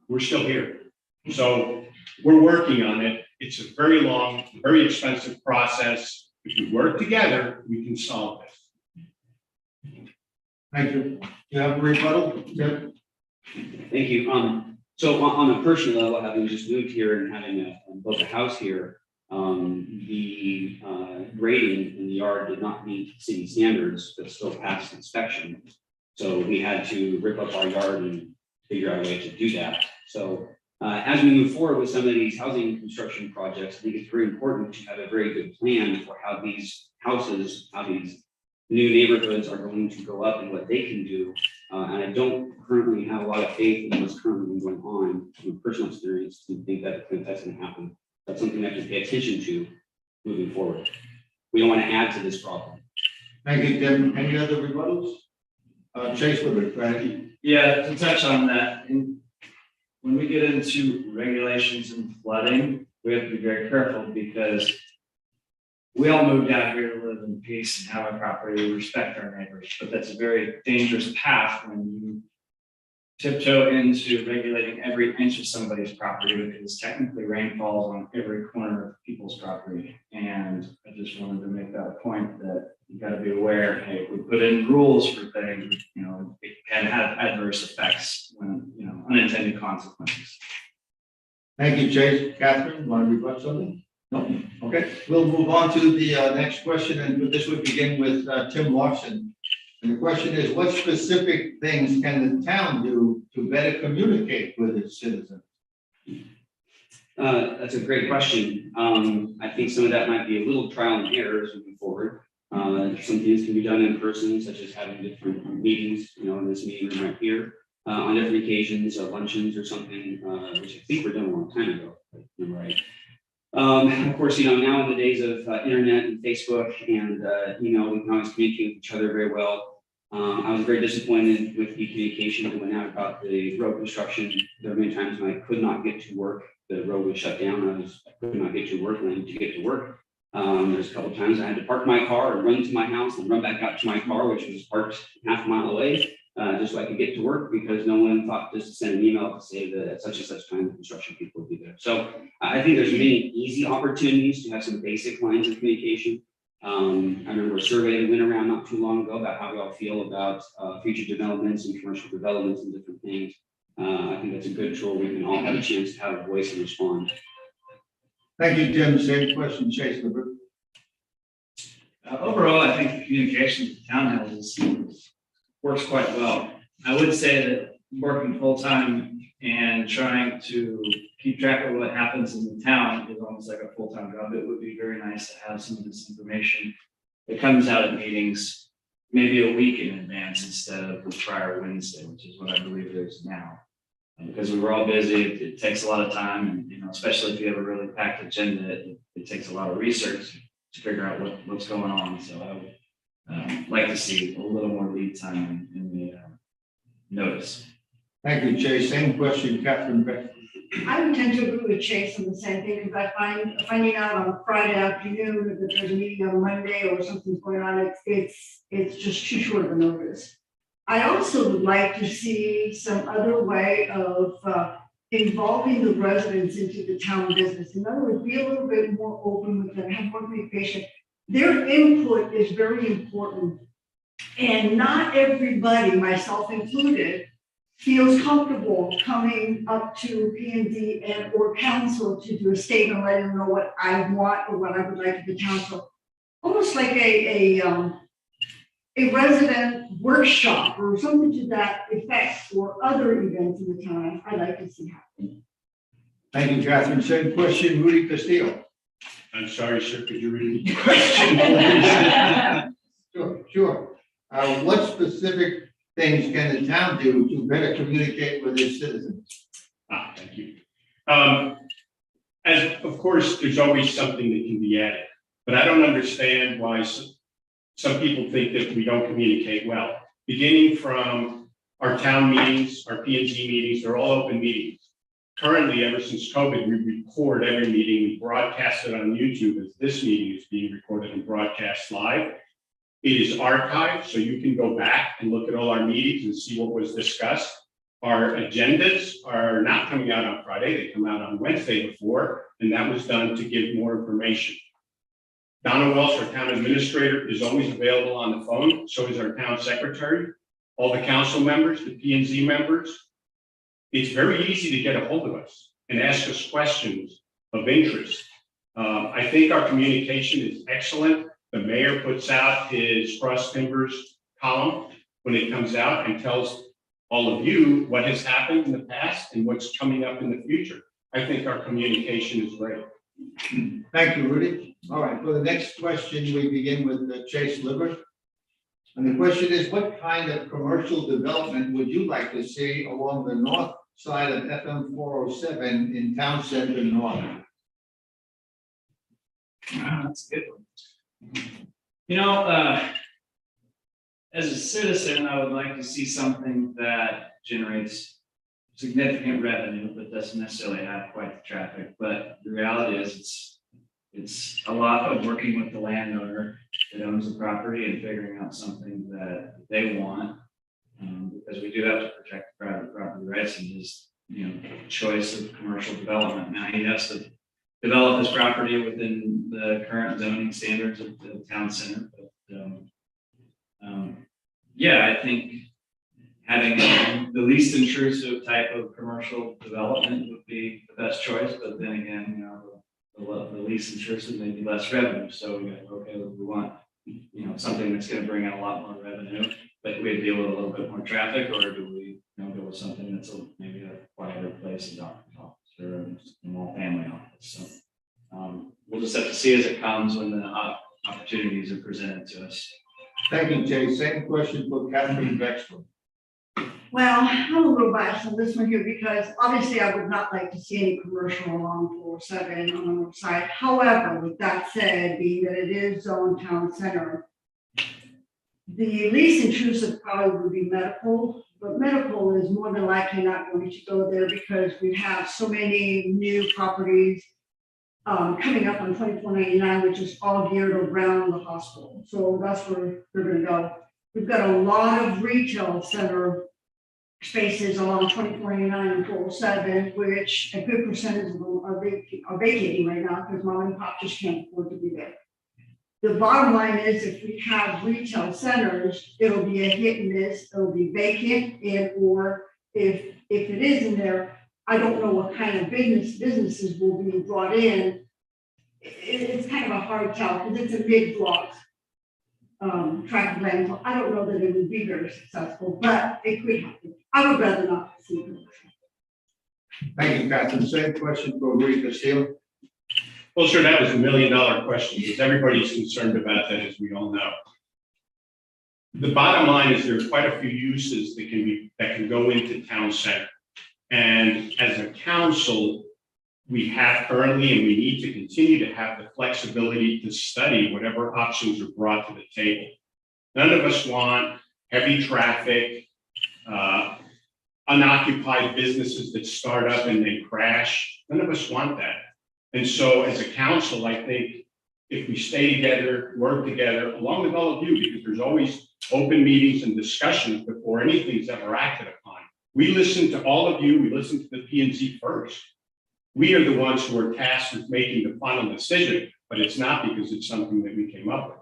We're still here. So we're working on it. It's a very long, very expensive process. If we work together, we can solve this. Thank you. You have a rebuttal, Tim? Thank you. So on a personal level, having just moved here and having built a house here, the grading in the yard did not meet city standards, but still passed inspection. So we had to rip up our yard and figure out a way to do that. So as we move forward with some of these housing construction projects, I think it's very important to have a very good plan for how these houses, how these new neighborhoods are going to go up and what they can do. And I don't currently have a lot of faith in what's currently going on from a personal experience to think that that's going to happen. That's something that to pay attention to moving forward. We don't want to add to this problem. Thank you, Tim. Any other rebuttals? Chase Woodward, go ahead. Yeah, to touch on that, when we get into regulations and flooding, we have to be very careful because we all moved out here to live in peace and have a property, we respect our neighbors, but that's a very dangerous path when you tiptoe into regulating every inch of somebody's property, because technically rain falls on every corner of people's property. And I just wanted to make that point that you gotta be aware, hey, we put in rules for things, it can have adverse effects when, unintended consequences. Thank you, Chase. Catherine, want to rebut something? No? Okay, we'll move on to the next question, and this would begin with Tim Larson. And the question is, what specific things can the town do to better communicate with its citizens? That's a great question. I think some of that might be a little trial and error as we move forward. Some things can be done in person, such as having different meetings, in this meeting room right here, on different occasions, luncheons or something, which I think were done a long time ago, if I remember right. Of course, now in the days of internet and Facebook and email, we can always communicate with each other very well. I was very disappointed with the communication that went out about the road construction. There were many times when I could not get to work. The road was shut down. I could not get to work and I needed to get to work. There's a couple of times I had to park my car and run to my house and run back out to my car, which was parked half a mile away, just so I could get to work, because no one thought just to send an email to say that at such and such time the construction people would be there. So I think there's many easy opportunities to have some basic lines of communication. I remember a survey that went around not too long ago about how we all feel about future developments and commercial developments and different things. I think that's a good tool. We can all have a chance to have a voice and respond. Thank you, Tim. Same question, Chase. Overall, I think the communication with the townhouses works quite well. I would say that working full-time and trying to keep track of what happens in the town is almost like a full-time job. It would be very nice to have some of this information that comes out at meetings maybe a week in advance instead of the prior Wednesday, which is what I believe it is now. Because we were all busy, it takes a lot of time, and especially if you have a really packed agenda, it takes a lot of research to figure out what's going on. So I would like to see a little more lead time in the notice. Thank you, Chase. Same question, Catherine Beck. I would tend to agree with Chase on the same thing, because finding out on Friday afternoon that there's a meeting on Monday or something's going on, it's just too short of a notice. I also would like to see some other way of involving the residents into the town business. In other words, be a little bit more open with them, have more communication. Their input is very important. And not everybody, myself included, feels comfortable coming up to P&D and or council to do a statement, letting them know what I want or what I would like of the council. Almost like a resident workshop or something to that effect for other events in the town. I'd like to see happen. Thank you, Catherine. Same question, Rudy Castillo. I'm sorry, sir, could you repeat the question? Sure. What specific things can the town do to better communicate with its citizens? Thank you. As, of course, there's always something that can be added, but I don't understand why some people think that we don't communicate well. Beginning from our town meetings, our P&Z meetings, they're all open meetings. Currently, ever since COVID, we record every meeting, we broadcast it on YouTube as this meeting is being recorded and broadcast live. It is archived, so you can go back and look at all our meetings and see what was discussed. Our agendas are not coming out on Friday, they come out on Wednesday before, and that was done to give more information. Donna Welsh, our town administrator, is always available on the phone, so is our town secretary, all the council members, the P&Z members. It's very easy to get a hold of us and ask us questions of interest. I think our communication is excellent. The mayor puts out his cross timbers column when it comes out and tells all of you what has happened in the past and what's coming up in the future. I think our communication is great. Thank you, Rudy. All right, for the next question, we begin with Chase Liver. And the question is, what kind of commercial development would you like to see along the north side of FM 407 in Town Center North? That's a good one. You know, as a citizen, I would like to see something that generates significant revenue, but doesn't necessarily have quite the traffic. But the reality is it's a lot of working with the landowner that owns the property and figuring out something that they want. Because we do have to protect private property rights and his, choice of commercial development. Now he has to develop his property within the current zoning standards of the town center. But yeah, I think having the least intrusive type of commercial development would be the best choice. But then again, the least intrusive may be less revenue. So we got to okay, we want something that's going to bring in a lot more revenue, but we deal with a little bit more traffic, or do we go with something that's maybe a quieter place, a doctor's office or a small family office? So we'll just have to see as it comes when the opportunities are presented to us. Thank you, Jay. Same question for Catherine Bexler. Well, I'm a little biased on this one here because obviously I would not like to see any commercial along 407 on the north side. However, with that said, being that it is zone town center, the least intrusive probably would be medical, but medical is more than likely not going to go there because we have so many new properties coming up on 2499, which is all geared around the hospital. So that's where they're going to go. We've got a lot of retail center spaces along 2499 and 407, which a good percentage of them are vacating right now because mom and pop just can't afford to be there. The bottom line is if we have retail centers, it'll be a hit and miss, it'll be vacant, and or if it is in there, I don't know what kind of businesses will be brought in. It's kind of a hard tell because it's a big block tract of land. So I don't know that it would be very successful, but it could happen. I would rather not see it. Thank you, Catherine. Same question for Rudy Castillo. Well, sure, that was $1 million question because everybody's concerned about that, as we all know. The bottom line is there's quite a few uses that can go into town center. And as a council, we have currently, and we need to continue to have the flexibility to study whatever options are brought to the table. None of us want heavy traffic, unoccupied businesses that start up and they crash. None of us want that. And so as a council, I think if we stay together, work together, along with all of you, because there's always open meetings and discussions before anything's ever acted upon. We listen to all of you, we listen to the P and Z first. We are the ones who are tasked with making the final decision, but it's not because it's something that we came up with.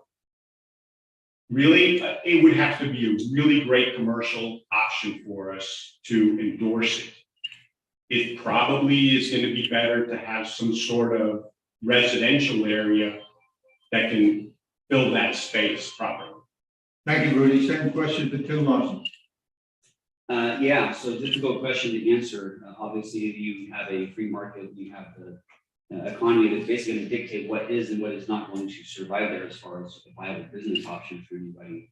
Really, it would have to be a really great commercial option for us to endorse it. It probably is going to be better to have some sort of residential area that can fill that space properly. Thank you, Rudy. Same question for Tim Lawson. Yeah, so difficult question to answer. Obviously, you have a free market, you have the economy that's basically going to dictate what is and what is not going to survive there as far as a viable business option for anybody.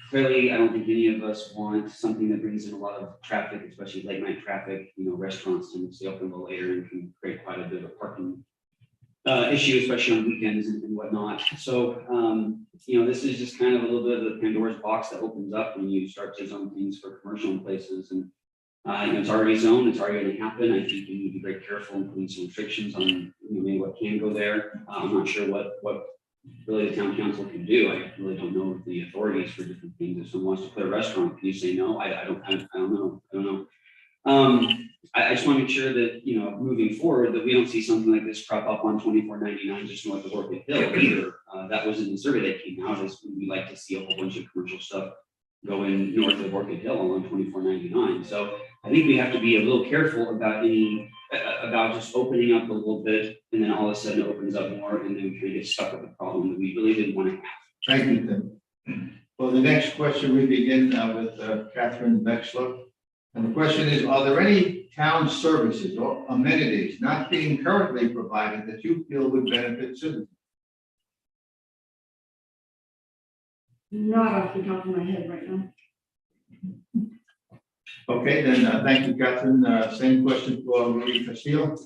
Clearly, I don't think any of us want something that brings in a lot of traffic, especially late night traffic. You know, restaurants tend to stay open a little later and can create quite a bit of a parking issue, especially on weekends and whatnot. So, you know, this is just kind of a little bit of the Pandora's box that opens up when you start to zone things for commercial places. And you know, it's already zoned, it's already going to happen. I think you need to be very careful and putting some restrictions on, you know, maybe what can go there. I'm not sure what really the town council can do. I really don't know the authorities for different things. If someone wants to put a restaurant, can you say no? I don't know. I just want to make sure that, you know, moving forward, that we don't see something like this crop up on 2499 just north of Orchid Hill either. That was in the survey that came out, is we like to see a whole bunch of commercial stuff going north of Orchid Hill along 2499. So I think we have to be a little careful about about just opening up a little bit, and then all of a sudden it opens up more, and then we kind of get stuck with a problem that we really didn't want to have. Thank you, Tim. For the next question, we begin with Catherine Vexler. And the question is, are there any town services or amenities not being currently provided that you feel would benefit citizens? Not off the top of my head right now. Okay, then, thank you, Catherine. Same question for Rudy Castillo.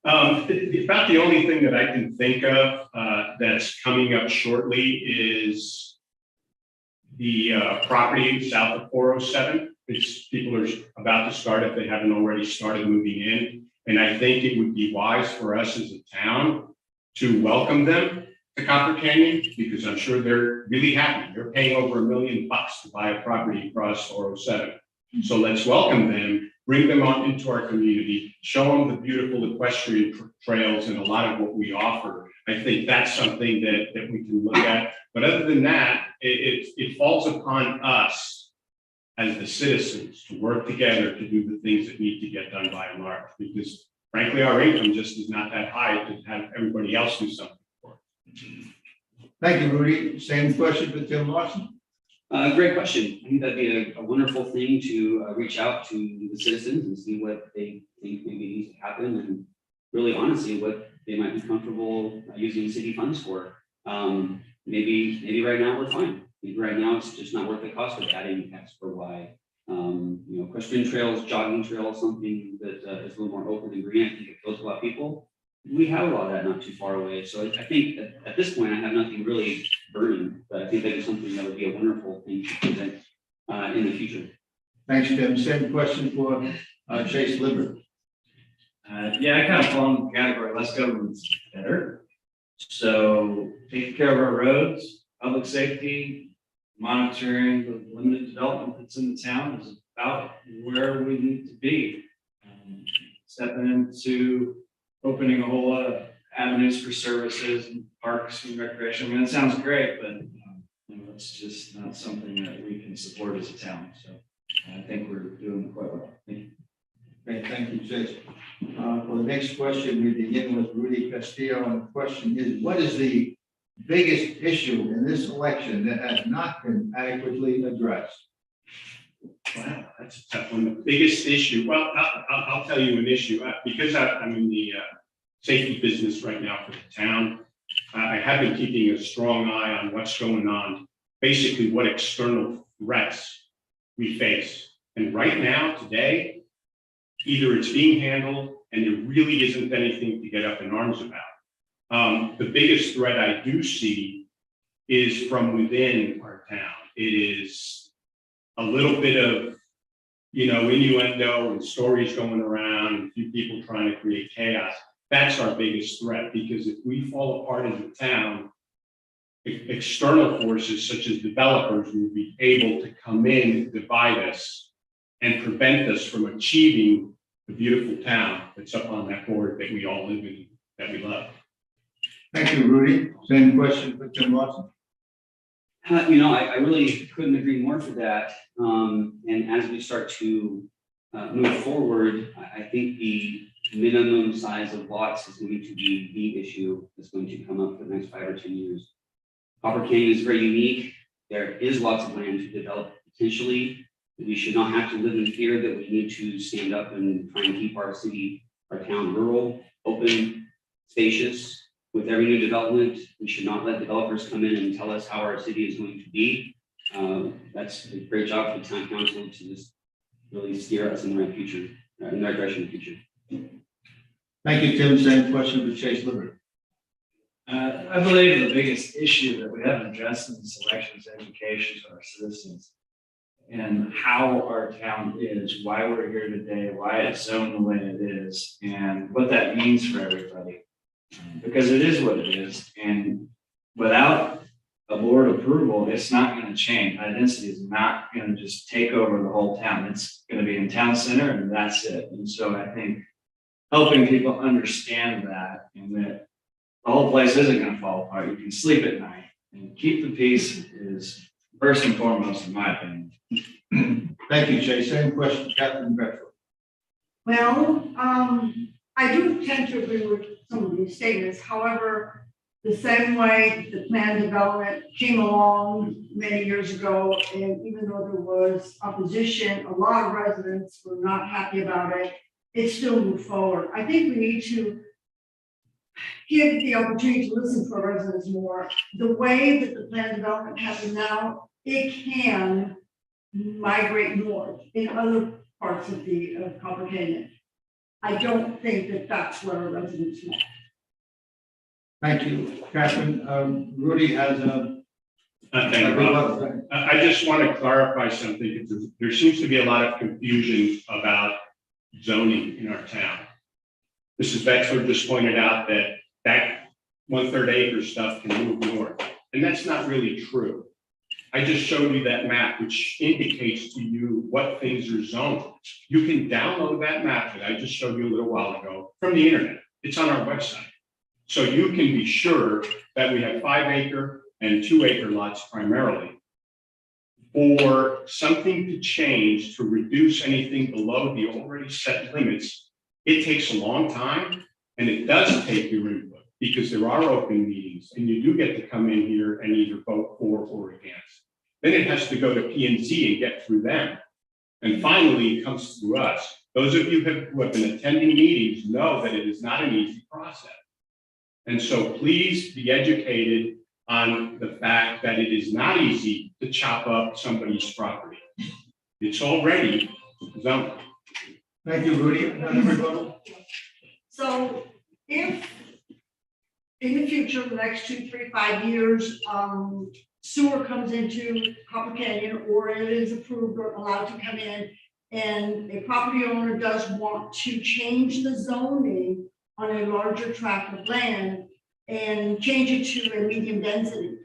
About the only thing that I can think of that's coming up shortly is the property south of 407. People are about to start, if they haven't already started, moving in. And I think it would be wise for us as a town to welcome them to Copper Canyon, because I'm sure they're really happy. They're paying over $1 million to buy a property across 407. So let's welcome them, bring them on into our community, show them the beautiful equestrian trails and a lot of what we offer. I think that's something that we can look at. But other than that, it falls upon us as the citizens to work together to do the things that need to get done by and large, because frankly, our income just is not that high to have everybody else do something for us. Thank you, Rudy. Same question for Tim Lawson. Great question. I think that'd be a wonderful thing to reach out to the citizens and see what they think maybe needs to happen, and really honestly what they might be comfortable using city funds for. Maybe right now we're fine. Maybe right now it's just not worth the cost of adding X or Y. You know, equestrian trails, jogging trails, something that is a little more open and green. I think it fills a lot of people. We have a lot of that not too far away. So I think at this point I have nothing really burning, but I think that is something that would be a wonderful thing to present in the future. Thanks, Tim. Same question for Chase Liver. Yeah, I kind of fall in the category, less government's better. So taking care of our roads, public safety, monitoring the limited development that's in the town is about where we need to be. Stepping into opening a whole lot of avenues for services and parks and recreation. I mean, it sounds great, but you know, it's just not something that we can support as a town. So I think we're doing quite well. Thank you. Okay, thank you, Chase. For the next question, we begin with Rudy Castillo, and the question is, what is the biggest issue in this election that has not been adequately addressed? Wow, that's a tough one. The biggest issue, well, I'll tell you an issue. Because I'm in the safety business right now for the town, I have been keeping a strong eye on what's going on, basically what external threats we face. And right now, today, either it's being handled and there really isn't anything to get up in arms about. The biggest threat I do see is from within our town. It is a little bit of, you know, innuendo and stories going around, and a few people trying to create chaos. That's our biggest threat, because if we fall apart as a town, external forces such as developers will be able to come in and divide us and prevent us from achieving the beautiful town that's up on that board that we all live in, that we love. Thank you, Rudy. Same question for Tim Watson. I really couldn't agree more for that. And as we start to move forward, I think the minimum size of lots is going to be the issue that's going to come up for the next 5 or 10 years. Copper Canyon is very unique. There is lots of land to develop potentially. We should not have to live in fear that we need to stand up and try and keep our city, our town rural, open, spacious. With every new development, we should not let developers come in and tell us how our city is going to be. That's a great job for the town council to just really steer us in the right future, in the right direction in the future. Thank you, Tim. Same question for Chase Liver. I believe the biggest issue that we haven't addressed in this election is education to our citizens and how our town is, why we're here today, why it's zoned the way it is, and what that means for everybody. Because it is what it is, and without a board approval, it's not going to change. High density is not going to just take over the whole town. It's going to be in town center, and that's it. And so I think helping people understand that, and that the whole place isn't going to fall apart. You can sleep at night and keep the peace is first and foremost, in my opinion. Thank you, Chase. Same question, Catherine Beckford. Well, I do tend to agree with some of these statements. However, the same way the planned development came along many years ago, and even though there was opposition, a lot of residents were not happy about it, it still moved forward. I think we need to give the opportunity to listen to our residents more. The way that the planned development happens now, it can migrate north in other parts of the Copper Canyon. I don't think that that's where our residents want. Thank you, Catherine. Rudy has a. Thank you, Rob. I just want to clarify something, because there seems to be a lot of confusion about zoning in our town. Mrs. Vexler just pointed out that 1/3 acre stuff can move north, and that's not really true. I just showed you that map, which indicates to you what things are zoned. You can download that map that I just showed you a little while ago from the internet. It's on our website. So you can be sure that we have 5 acre and 2 acre lots primarily. For something to change to reduce anything below the already set limits, it takes a long time, and it does take your input, because there are open meetings and you do get to come in here and either vote for or against. Then it has to go to P&Z and get through them. And finally, it comes through us. Those of you who have been attending meetings know that it is not an easy process. And so please be educated on the fact that it is not easy to chop up somebody's property. It's already zoned. Thank you, Rudy. Another rebuttal? So if in the future, the next 2, 3, 5 years, sewer comes into Copper Canyon, or it is approved or allowed to come in, and a property owner does want to change the zoning on a larger tract of land and change it to a medium density,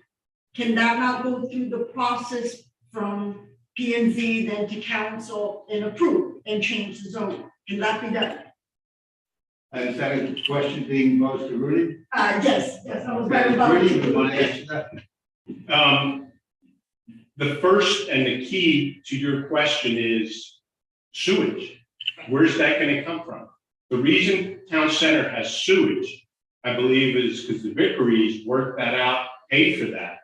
can that not go through the process from P&Z then to council and approve and change the zoning? Can that be done? Is that a question being posed to Rudy? Yes, I was right about Rudy, it. you want to answer that? The first and the key to your question is sewage. Where's that going to come from? The reason town center has sewage, I believe, is because the Vickeries worked that out, paid for that.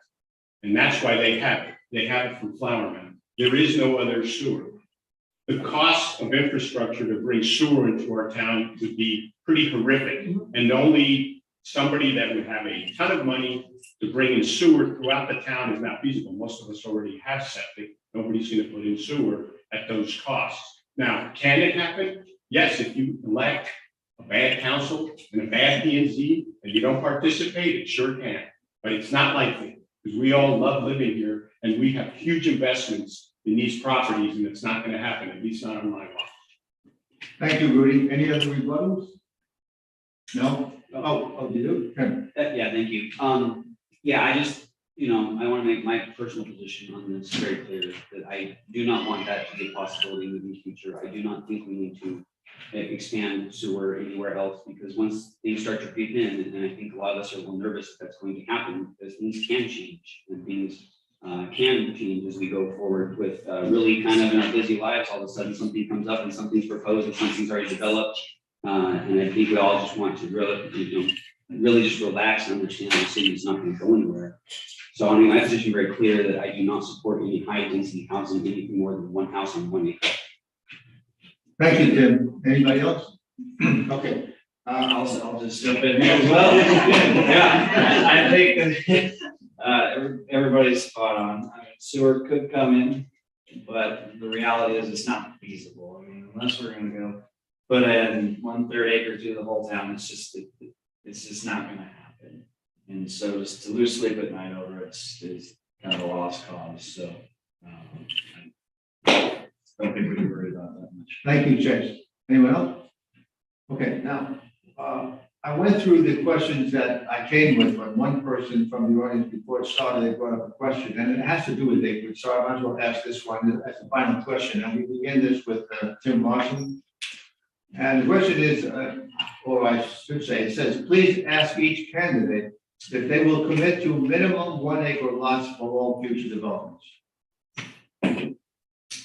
And that's why they have it. They have it from Flower Mound. There is no other sewer. The cost of infrastructure to bring sewer into our town would be pretty horrific. And only somebody that would have a ton of money to bring in sewer throughout the town is not feasible. Most of us already have septic. Nobody's going to put in sewer at those costs. Now, can it happen? Yes, if you elect a bad council and a bad P&Z and you don't participate, it sure can. But it's not likely, because we all love living here and we have huge investments in these properties, and it's not going to happen, at least not on my watch. Thank you, Rudy. Any other rebuttals? No? Oh, you do? Tim. Yeah, thank you. Yeah, I just, I want to make my personal position on this very clear, that I do not want that to be a possibility in the future. I do not think we need to expand sewer anywhere else, because once things start to creep in, and I think a lot of us are a little nervous that that's going to happen, because things can change, and things can change as we go forward with really kind of in our busy lives, all of a sudden something comes up and something's proposed and something's already developed. And I think we all just want to really just relax and understand the city is not going to go anywhere. So I mean, my position very clear that I do not support any high density housing, anything more than one house on 1 acre. Thank you, Tim. Anybody else? Okay. I'll just jump in here as well. Yeah, I think that everybody's spot on. I mean, sewer could come in, but the reality is it's not feasible. I mean, unless we're gonna go put in 1/3 acre through the whole town, it's just not gonna happen. And so just to lose sleep at night over it is kind of a lost cause. So I don't think we can worry about that much. Thank you, Chase. Anyone else? Okay, now, I went through the questions that I came with, but one person from the audience before it started, they brought up a question, and it has to do with Lakewood, so I might as well ask this one as the final question, and we begin this with Tim Larson. And the question is, or I should say, it says, please ask each candidate if they will commit to minimum 1 acre lots for all future developments.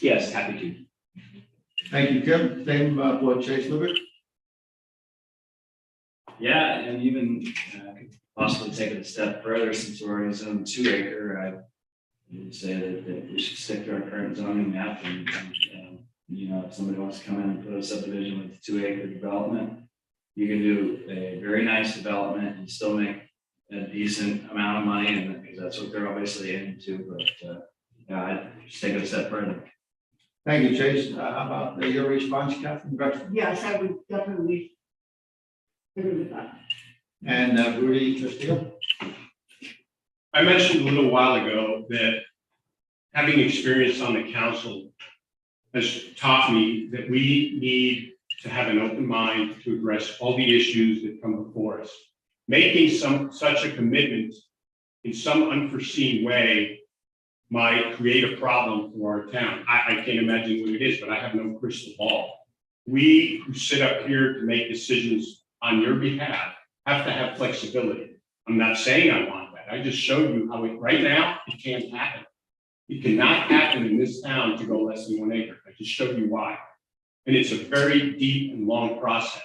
Yes, happy to. Thank you, Tim. Same for Chase Libbert. Yeah, and even could possibly take it a step further, since we're already zoned 2 acre. I would say that we should stick to our current zoning map, and if somebody wants to come in and put a subdivision with 2 acre development, you can do a very nice development and still make a decent amount of money, and because that's what they're obviously aiming to. But I'd just take it a step further. Thank you, Chase. How about your response, Catherine Drexler? Yes, I would definitely agree with that. And Rudy Castillo? I mentioned a little while ago that having experience on the council has taught me that we need to have an open mind to address all the issues that come before us. Making such a commitment in some unforeseen way might create a problem for our town. I can't imagine what it is, but I have no crystal ball. We who sit up here to make decisions on your behalf have to have flexibility. I'm not saying I want that. I just showed you how right now it can't happen. It cannot happen in this town to go less than 1 acre. I just showed you why. And it's a very deep and long process.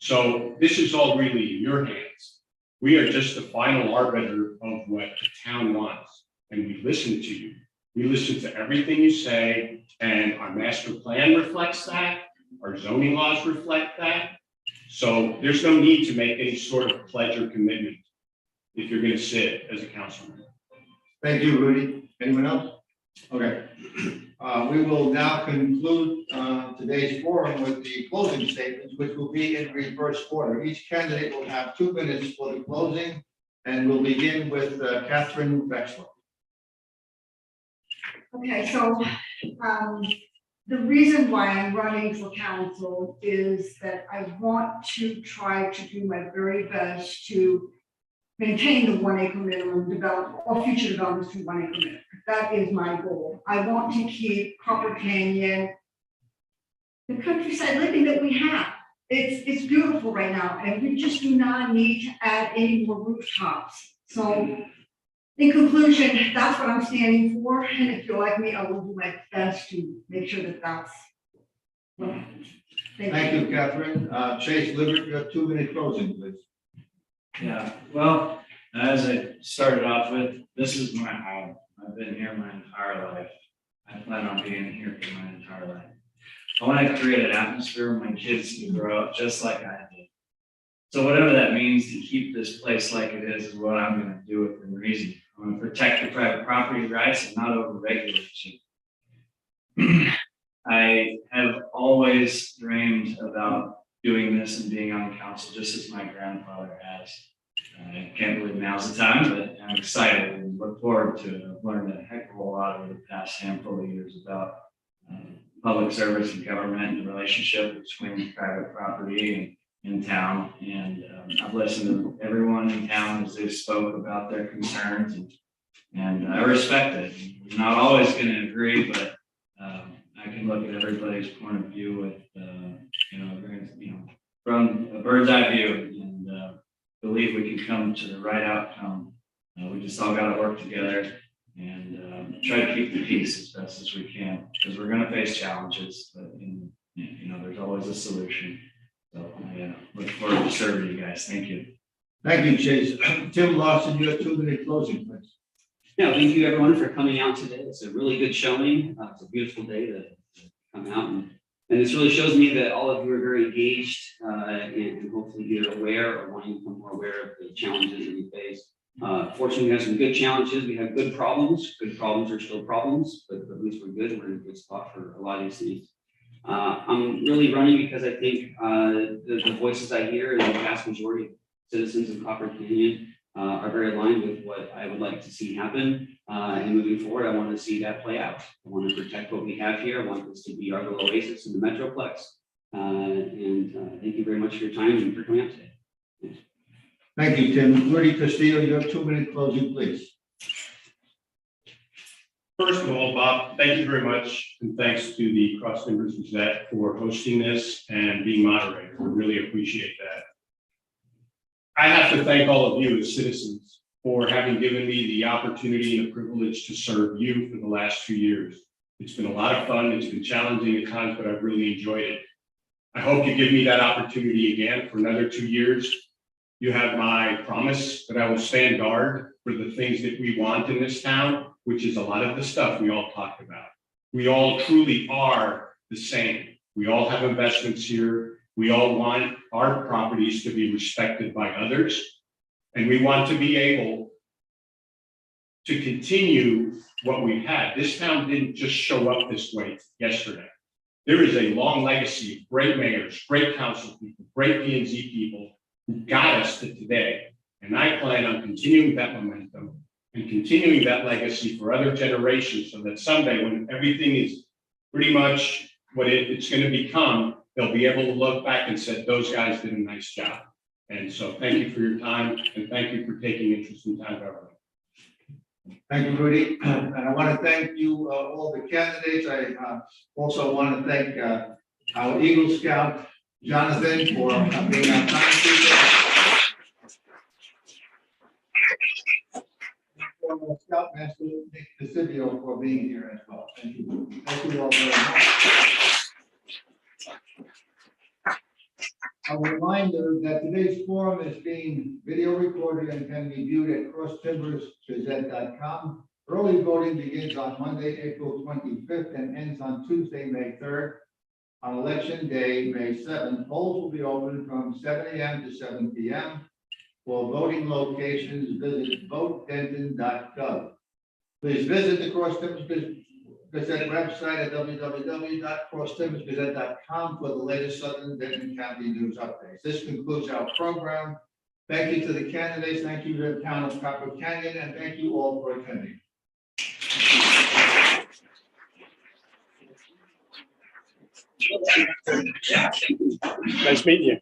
So this is all really in your hands. We are just the final arbiter of what the town wants. And we listen to you. We listen to everything you say, and our master plan reflects that. Our zoning laws reflect that. So there's no need to make any sort of pledge or commitment if you're going to sit as a councilman. Thank you, Rudy. Anyone else? Okay. We will now conclude today's forum with the closing statements, which will be in reverse order. Each candidate will have 2 minutes for the closing, and we'll begin with Catherine Drexler. Okay, so the reason why I'm running for council is that I want to try to do my very best to maintain the 1 acre minimum development or future developments to 1 acre minimum. That is my goal. I want to keep Copper Canyon, the countryside living that we have. It's beautiful right now, and we just do not need to add any more rooftops. So in conclusion, that's what I'm standing for, and if you're like me, I will do my best to make sure that that's what happens. Thank you, Catherine. Chase Libbert, your 2 minute closing, please. Yeah, well, as I started off with, this is my home. I've been here my entire life. I plan on being here for my entire life. I want to create an atmosphere where my kids can grow up just like I did. So whatever that means to keep this place like it is what I'm going to do within reason. I'm going to protect the private property rights and not overregulate it. I have always dreamed about doing this and being on council just as my grandfather has. I can't believe now's the time, but I'm excited and look forward to it. I've learned a heck of a lot over the past handful of years about public service and government and the relationship between private property and in town. And I've listened to everyone in town as they spoke about their concerns. And And I respect it. We're not always going to agree, but I can look at everybody's point of view with, from a bird's eye view and believe we can come to the right outcome. We just all got to work together and try to keep the peace as best as we can, because we're going to face challenges, but there's always a solution. So I look forward to serving you guys. Thank you. Thank you, Chase. Tim Lawson, your 2-minute closing, please. Yeah, thank you everyone for coming out today. It's a really good showing. It's a beautiful day to come out, and this really shows me that all of you are very engaged and hopefully you're aware or wanting to become more aware of the challenges that we face. Fortunately, we have some good challenges. We have good problems. Good problems are still problems, but at least we're good. We're in a good spot for a lot of these things. I'm really running because I think the voices I hear and the vast majority of citizens of Copper Canyon are very aligned with what I would like to see happen. And moving forward, I want to see that play out. I want to protect what we have here. I want this to be our little oasis in the Metroplex. Thank you very much for your time and for coming out today. Thanks. Thank you, Tim. Rudy Castillo, your 2-minute closing, please. First of all, Bob, thank you very much, and thanks to the Cross Timbers Gazette for hosting this and being moderator. We really appreciate that. I have to thank all of you as citizens for having given me the opportunity and the privilege to serve you for the last 2 years. It's been a lot of fun. It's been challenging at times, but I've really enjoyed it. I hope you give me that opportunity again for another 2 years. You have my promise that I will stand guard for the things that we want in this town, which is a lot of the stuff we all talked about. We all truly are the same. We all have investments here. We all want our properties to be respected by others. And we want to be able to continue what we've had. This town didn't just show up this way yesterday. There is a long legacy of great mayors, great council people, great P&Z people who got us to today. And I plan on continuing that momentum and continuing that legacy for other generations so that someday when everything is pretty much what it's going to become, they'll be able to look back and say, those guys did a nice job. And so thank you for your time and thank you for taking interest in town government. Thank you, Rudy. And I want to thank you, all the candidates. I also want to thank our Eagle Scout, Jonathan, for being our timekeeper. Scoutmaster Nick DeCivio for being here as well. Thank you. Thank you all very much. A reminder that today's forum is being video recorded and can be viewed at crosstimbersgazette.com. Early voting begins on Monday, April 25th and ends on Tuesday, May 3rd. On election day, May 7th, polls will be open from 7 a.m. to 7 p.m. For voting locations, visit votedenton.gov. Please visit the Cross Timbers Gazette website at www.crosstimbersgazette.com for the latest Southern Denton County news updates. This concludes our program. Thank you to the candidates. Thank you to the town of Copper Canyon, and thank you all for attending. Nice meeting you.